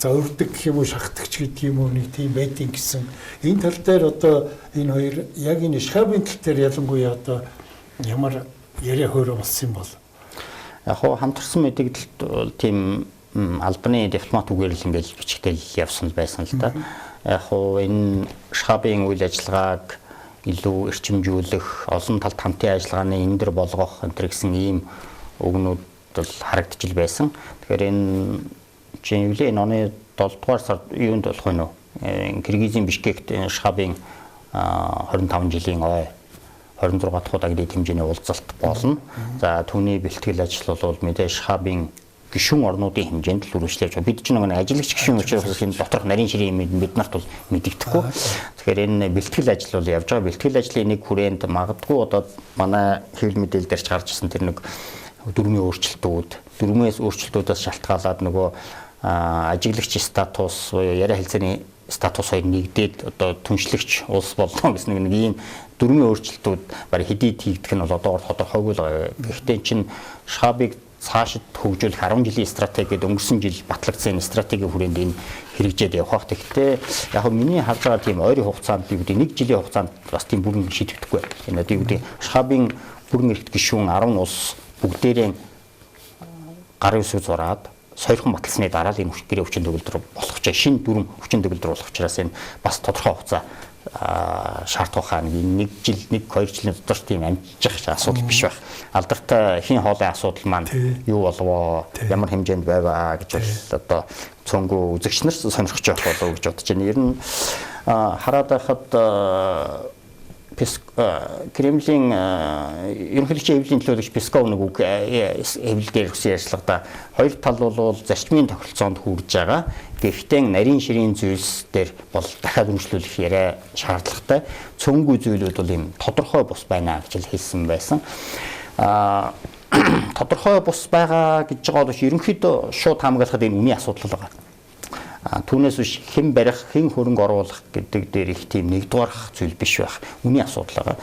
заурдаг гэх юм уу шахтагч гэдэг юм уу нэг тийм байдин гэсэн. Энэ тал дээр одоо энэ хоёр яг энэ Шхабын тал дээр ялангуяа одоо ямар яриа хөөрө болсон юм бол. Яг хоо хамтарсан мэдээлэлд бол тийм албаны дипломат үгээр л ингэж бичигдэл явсан байсан л да. Яг хоо энэ Шхабын үйл ажиллагааг илүү эрчимжүүлэх, олон талт хамтын ажиллагааны энэ дэр болгох энэ гэсэн ийм өгнүүд бол харагдаж л байсан. Тэгэхээр энэ Жинвлийн оны 7 дугаар сард юунд болох вэ нөө? Киргизийн Бишкект Шхабын 25 жилийн ой 26 дахь удаа гэдэг хэмжээний уулзалт болно. За түүний бэлтгэл ажил бол мэдээ Шхабын гишүүн орнуудын хэмжээнд л үргэлжлэж байгаа. Бид ч нэг ажиллагч гишүүн учраас энэ доторх нарийн ширийн бид нарт бол мэдэгдэхгүй. Тэгэхээр энэ бэлтгэл ажил бол явж байгаа. Бэлтгэл ажлын нэг хүрээнд магадгүй одоо манай хэвлэл мэдээлэл дээр ч гарч ирсэн тэр нэг дөрмийн өөрчлөлтүүдээс шалтгаалаад нөгөө ажиглагч статус буюу яриа хэлцээний статус хоёр нэгдээд одоо түншлэгч улс боллоо гэсэн нэг ийм дөрмийн өөрчлөлтүүд барь хэдийд хийгдэх нь бол одоо тодорхойгүй л. Гэхдээ чинь Шхабыг цаашид хөгжүүлэх 10 жилийн стратеги гэдэг өнгөрсөн жил батлагдсан стратегийн хүрээнд энэ хэрэгжээд явах. Тэгэхдээ яг нь миний харж байгаа тийм ойрын хугацаанд би гэдэг 1 жилийн хугацаанд бас тийм бүрэн шийдвэхгүй. Энэ одоо юу гэдэг Шхабын бүрэн эрхт гишүүн 10 улс бүгдээрээ гарын үсэг зураад сойрхон баталсны дараа л энэ гэрээ хүчин төгөлдөр болох ч шинэ дүрм хүчин төгөлдөр болох учраас энэ бас тодорхой хугацаа шаардах хаа нэг жил 1-2 жилийн дотор тийм амжих асуудал биш байх. Алдартай хин хоолой асуудал маань юу болов ямар хэмжээнд байваа гэж бол одоо цөөнгөө үзэгч нар сонирхож байх болов гэж бодож байна. Ер нь хараад байхад Кремлийн ерөнхийлөгчийн хэвлэлийн төлөөлөгч Песков нэг үг хэвлэлээр хүсэн ярьцлагада хоёр тал бол зарчмын тохиролцоонд хүрж байгаа. Гэхдээ нарийн ширийн зүйлс дээр бол дахиад үргэлжлүүлэх яриа шаардлагатай. Цөөнгүй зүйлүүд бол юм тодорхой бус байна гэж хэлсэн байсан. Тодорхой бус байгаа гэж байгаа бол ерөнхийдөө шууд хамгаалахад энэ үнийн асуудал байгаа. Түүнээс биш хэн барих, хэн хөрөнгө оруулах гэдэг дээр их тийм нэгдүгээрх зүйл биш байх. Үнийн асуудал байгаа.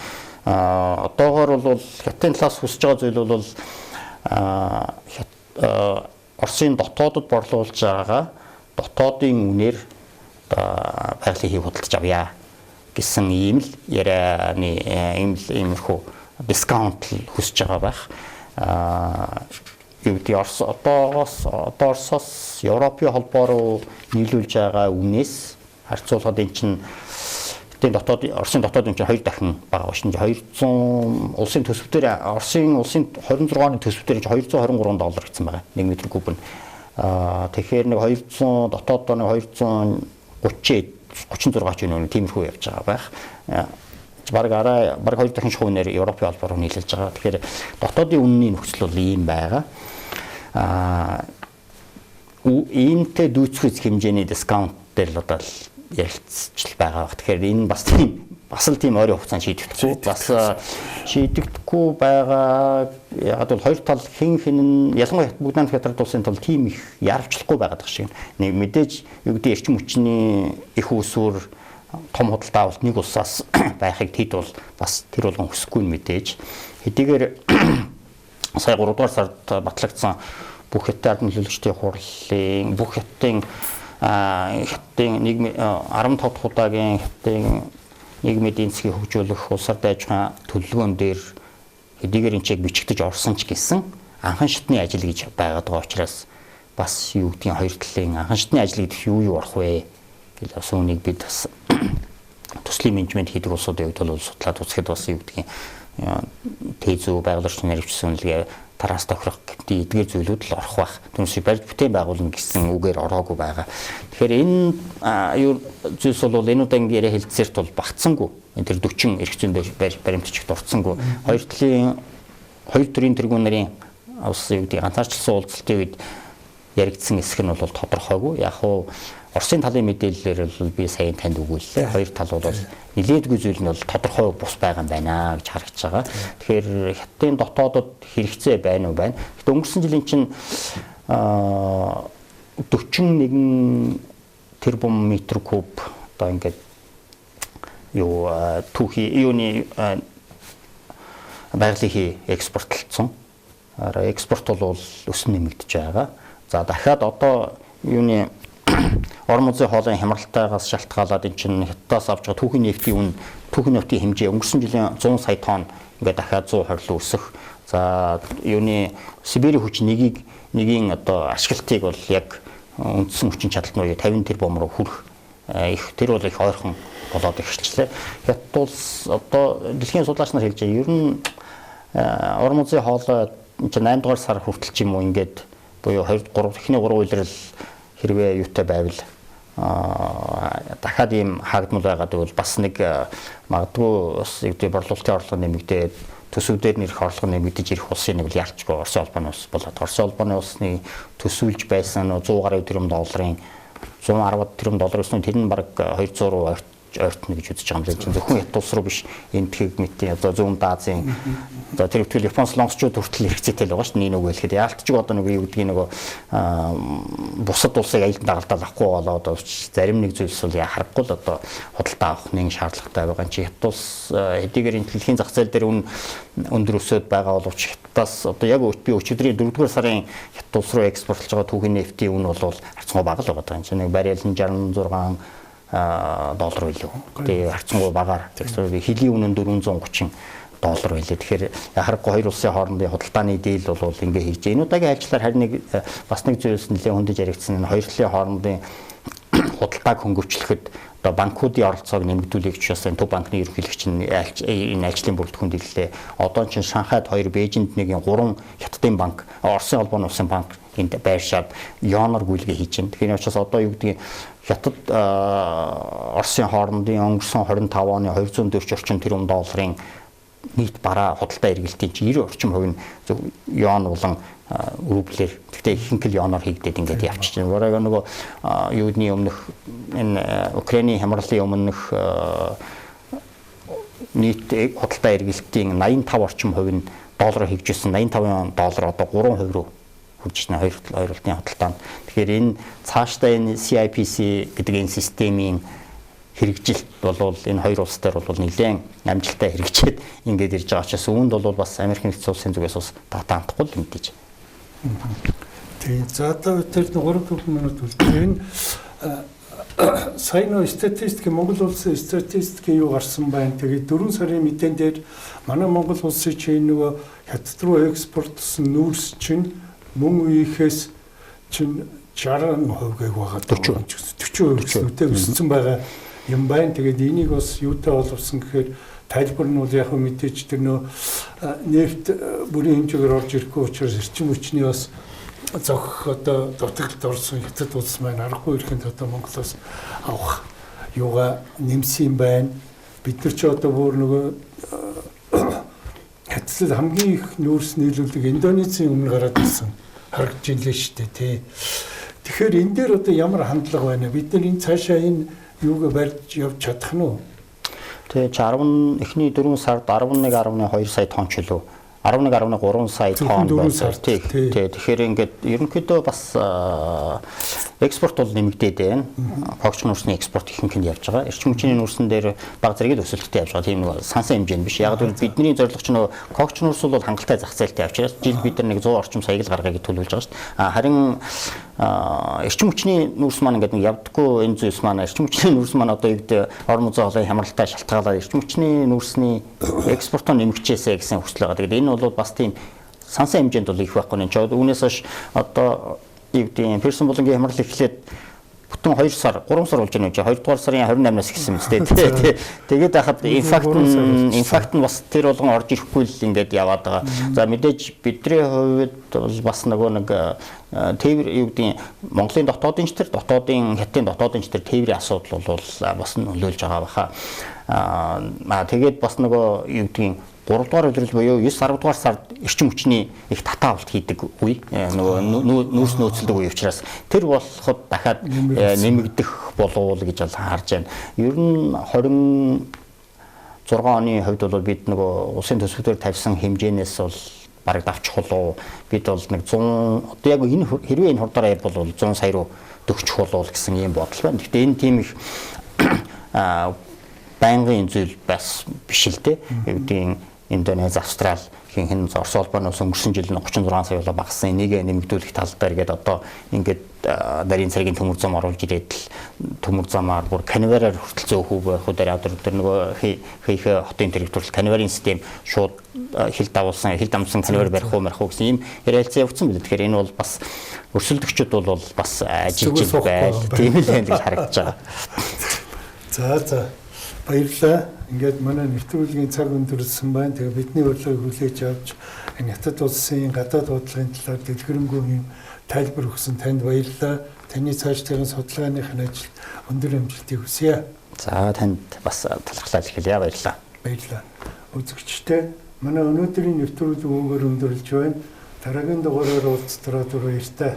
Одоогоор бол хятадын талаас хүсэж байгаа зүйл бол Оросын дотоодод борлуулж байгаа дотоодын үнээр байгалийн хийг худалдаж авъя гэсэн ийм л ярианы иймэрхүү дискаунт хүсэж байгаа байх. Оросоос Европын холбоо руу нийлүүлж байгаа үнээс харьцуулахад эн чинь Хятадын дотоод Оросын дотоод чинь 2 дахин бага шин 200 улсын төсөвтөр Оросын улсын 26 оны төсөвтөр чинь $223 гэсэн байгаа. 1 метр куб нь. Тэгэхээр нэг 200 дотоод нэг 236 ч юм уу тиймэрхүү явж байгаа байх. Бараг 2 дахин шуунаар Европын холбоор нийлүүлж байгаа. Тэгэхээр дотоодын үнэний нөхцөл бол ийм байгаа. Иймтэй дүүцэх хэмжээний дискаунт дээр л одоо ярилцж байгаа. Тэгэхээр энэ бас л тийм ойрын хугацаанд шийдэгдэхгүй байгаа. Яг бол хоёр тал хин ялангуяа бүгд хятад улсын тул тийм их яарвчлахгүй байгаа шиг. Нэг мэдээж юу гэдэг эрчим хүчний их усүр том худалдаа авалт нэг улсаас байхыг тэд бол бас тэр болгон хүсэхгүй нь мэдээж. Хэдийгээр сая 3 дугаар сард батлагдсан бүх хятадын нөлөөлөгчдийн хурлын бүх хятадын нийгмийн 15 дахь удаагийн хятадын нийгмийн эдийн засгийг хөгжүүлэх улс орон дайжхан төлөвлөгөөн дээр хэдийгээр энэ чиг бичигдэж орсон ч гэсэн анхан шатны ажил гэж байгаад байгаа учраас бас юу гэдгийг хоёр талын анхан шатны ажил гэдэг юу орох вэ гэж бас үүнийг бид бас төслийн менежмент хийдэг улсуудын хувьд бол судлаад үзэхэд бас юу гэдгийг тезүү байгалийн нэрвчсэн үнэлгээ тараас тохирох гэдэг эдгээр зүйлүүд л орох байх. Түүнээс барьж бүтээн байгуулна гэсэн үгээр ороогүй байгаа. Тэгэхээр энэ юу зүйлс бол энэ удаагийн яриа хэлцээрт бол багтсангүй. Энэ тэр 40 эрх зүйн баримтчигт дурдсангүй. Хоёр төрлийн тэргүүн нарын бас юу гэдэг ганцаарчлсан уулзалтын үед яригдсан хэсэг нь бол тодорхойгүй. Яг уу Оросын талын мэдээллээр бол би сая танд өгүүллээ. Хоёр тал бол нилээдгүй зүйл нь бол тодорхой бус байгаа юм байна гэж харагдаж байгаа. Тэгэхээр хятадын дотоодод хэрэгцээ байна уу байна. Гэхдээ өнгөрсөн жилийн чинь 41 тэрбум метр куб одоо ингээд юу түүхий юуны байгалийн экспортлцсон. Экспорт бол өсөн нэмэгдэж байгаа. За дахиад одоо юуны орон музей хоолойн хямралтайгаас шалтгаалаад эн чинь хятадаас авч байгаа түүхийн нефтийн хэмжээ өнгөрсөн жилийн 100 сая тонн ингээд дахиад 120% өсөх. За юуны Сибирийн хүч нэгийн одоо ашиглалтыг бол яг үндсэн хүчин чадалтны 50 тэрбум руу хүрэх тэр бол их ойрхон болоод ирчихлээ. Хятад улс одоо дэлхийн судлаач нар хэлж байгаа ер нь орон музей хоолой 8 дугаар сар хүртэл ч юм уу ингээд буюу 2 3 эхний 3 үйлрэл хэрвээ юутай байвал дахиад ийм хаагдмал байгаад бол бас нэг магадгүй бас үүдээ борлуулалтын орлого нэмэгдээд төсөвдөр нэрх орлого нэмэгдэж ирэх улсын нэг л ялчгүй Оросын холбооны улс болоод Оросын холбооны улсны төсвөлж байсан $100 гаруй тэрбум долларын 110 тэрбум доллар өснө тэр нь бараг 200 руу ойртно гэж үзэж байгаа юм л зөвхөн Хятад улс руу биш энтхийг мэдээ одоо зүүн Азийн одоо тэр ихтгэл Японоос лонсчууд хүртэл хэрэгцээтэй л байгаа шүү дээ нэг үгээр ихэд яалтчиг одоо нэг юу гэдгийг нөгөө бусад улсыг аялдан дагалдаад авахгүй болоод зарим нэг зүйлс бол харахгүй л одоо худалдаа авах нэг шаардлагатай байгаа юм чи Хятад улс хэдийгээр энэ дэлхийн зах зээл дээр өндөр өсөд байгаа боловч Хятадаас одоо яг би өчигдрийн 4-р сарын Хятад улс руу экспортлж байгаа түүхийн нефтийн үн бол харьцангуй бага л байгаа юм чи нэг баррел нь $66 билүү. Тэгээ харьцангуй багаар хэлийн үнэ нь $430 байлээ. Тэгэхээр харахгүй хоёр улсын хоорондын худалдааны дийл бол ингээ хийж. Энэ удаагийн ажлаар харин нэг бас нэг зүйлс нэлээд хөндөж яригдсан энэ хоёр талын хоорондын худалдааг хөнгөвчлөхөд одоо банкуудын оролцоог нэмэгдүүлэх гэж бас төв банкны ерөнхийлөгч нь энэ ажлын бүрэлдэхүүнд ирлээ. Одоо чинь Шанхайд 2, Бээжинд 1, 3 хятадын банк, Оросын холбооны улсын банк энд байршаад ёоноор гүйлгээ хийж байна. Тэгэхээр учраас одоо юу гэдгийг Хятад Оросын хоорондын өнгөрсөн 25 оны 240 орчим тэрбум долларын нийт бараа худалдаа эргэлтийн 90 орчим хувь нь ёон болон рублээр гэхдээ ихэнх л ёоноор хийгдээд ингээд явчихж байна. Бараг нөгөө юудны өмнөх энэ Украиний хямралын өмнөх нийт худалдаа эргэлтийн 85 орчим хувь нь доллараар хийгдсэн. $85 одоо 3% рүү хүрч байна хоёр улсын худалдаанд. Тэгэхээр энэ цаашдаа энэ CIPC гэдэг энэ системийн хэрэгжилт бол энэ хоёр улс дээр бол нэлээд амжилттай хэрэгжээд ингээд ирж байгаа учраас үүнд бол бас Америк нэгдсэн улсын зүгээс бас татаандахгүй л мэдээж. Тийм. За одоо тэр 3 минут үлдээ. Энэ сайн статистик Монгол улсын статистикийн юу гарсан байна. Тэгээд 4 сарын мэдэн дээр манай Монгол улсын чинь нөгөө Хятад руу экспортлсон нүүрс чинь мөн үеийнхээс чинь 60% гээд байгаа. 40% өссөн байгаа. юм байна. Тэгээд энийг бас юутай боловсон гэхээр тайлбар нь бол яг мэдээж тэр нөө нефт бүрийн хэмжээгээр орж ирэхгүй учраас эрчим хүчний бас зохих одоо дутагдлалд орсон хятад улс маань аргагүй ирэхэд одоо Монголоос авах юугаа нэмсэн юм байна. Бид нар ч одоо бүр нөгөө хятадд хамгийн их нүүрс нийлүүлэг Индонезийн өмнө гараад ирсэн харагдаж илээ шүү дээ тий. Тэгэхээр энэ дээр одоо ямар хандлага байна? Бид нар энэ цаашаа энэ юуг барьж явж чадах нь уу? Тэгээ 10 эхний 4 сард 11.2 сая тонн ч үлээ 11.3 сая тонн байсан. Тэгэхээр ингээд ерөнхийдөө бас экспорт бол нэмэгдээд байна. Когч нүүрсний экспорт ихэнх нь явж байгаа. Эрчим хүчний нүүрсэн дээр бага зэрэгэд өсөлттэй явж байгаа. Тийм нэг сансан хэмжээнд биш. Яг л бидний зорилго ч нөгөө когч нүүрс бол хангалттай зах зээлтэй авчраас жил бид нар нэг 100 орчим саяг л гаргая гэж төлөвлөж байгаа шүү дээ. Харин эрчим хүчний нүүрс маань ингээд нэг явдггүй энэ зүйлс маань эрчим хүчний нүүрс маань одоо юу гэдэг орон зай холын хямралтай шалтгаалаад эрчим хүчний нүүрсний экспортоо нэмэгчээсэ гэсэн хүсэл байгаа. Тэгээд энэ бол бас тийм сансан хэмжээнд бол их байхгүй нэ. Үүнээс хойш одоо юу гэдэг Пирсон булангийн хямрал эхлээд бүтэн 2 сар 3 сар болж байна. 2 дугаар сарын 28-наас эхэлсэн мэт тий. Тэгээд хахад инфакт нь бас тэр болгон орж ирэхгүй л ингээд яваад байгаа. За мэдээж бидний хувьд бол бас нөгөө нэг тээвэр юу гэдэг Монголын дотоодын ч тэр хятадын дотоодын ч тэр тээврийн асуудал бол бас нөлөөлж байгаа баха. Тэгээд бас нөгөө юу гэдэг 3 дугаар өдрөл буюу 9-10 дугаар сард эрчим хүчний их татаа авалт хийдэг үе нөгөө нүүрс нөөцлөдөг үе учраас тэр болоход дахиад нэмэгдэх болов гэж бол харж байна. Ер нь 26 оны хувьд бол бид нөгөө улсын төсвөөр тавьсан хэмжээнээс бол бараг давчих болов. Бид бол нэг 100 одоо яг энэ хэрвээ энэ хурдаараа явбал 100 сая руу төгчих болов гэсэн ийм бодол байна. Гэхдээ энэ тийм их байнгын зүйл бас биш л дээ. Евдийн Индонез, Австрал хин Орос улбаноос өнгөрсөн жил нь 36 сая болоо багассан. Энийг нэмэгдүүлэх тал дээр гээд одоо ингээд нарийн цэргийн төмөр зам оруулж ирээд л төмөр замаар бүр канавараар хүртэл зөөхүү байх уу дээр тэр нөгөө хийх хотын тэрэгтүүрэл канаварын систем шууд хил давуулсан, хил дамжсан канавар барих уу гэсэн ийм ярилцсан явагдсан билээ. Тэгэхээр энэ бол бас өрсөлдөгчд бол бас ажиллаж байл. Тийм л энэ гэж харагдаж байгаа. За баярлалаа. Ингээд манай нэвтрүүлгийн цаг өндөрлсөн байна. Тэгээ бидний урилгыг хүлээж авч энэ хятад улсын гадаад бодлогын талаар дэлгэрэнгүй юм тайлбар өгсөн танд баярлалаа. Таны цаашдын судалгааныхын ажилд өндөр амжилтыг хүсье. За танд бас талархлаа хэлье. Баярлалаа. Баярлалаа. Үзэгчтэй манай өнөөдрийн нэвтрүүлэг өгөөр өндөрлж байна. Дараагийн дугаараар уулзтраад баяртай.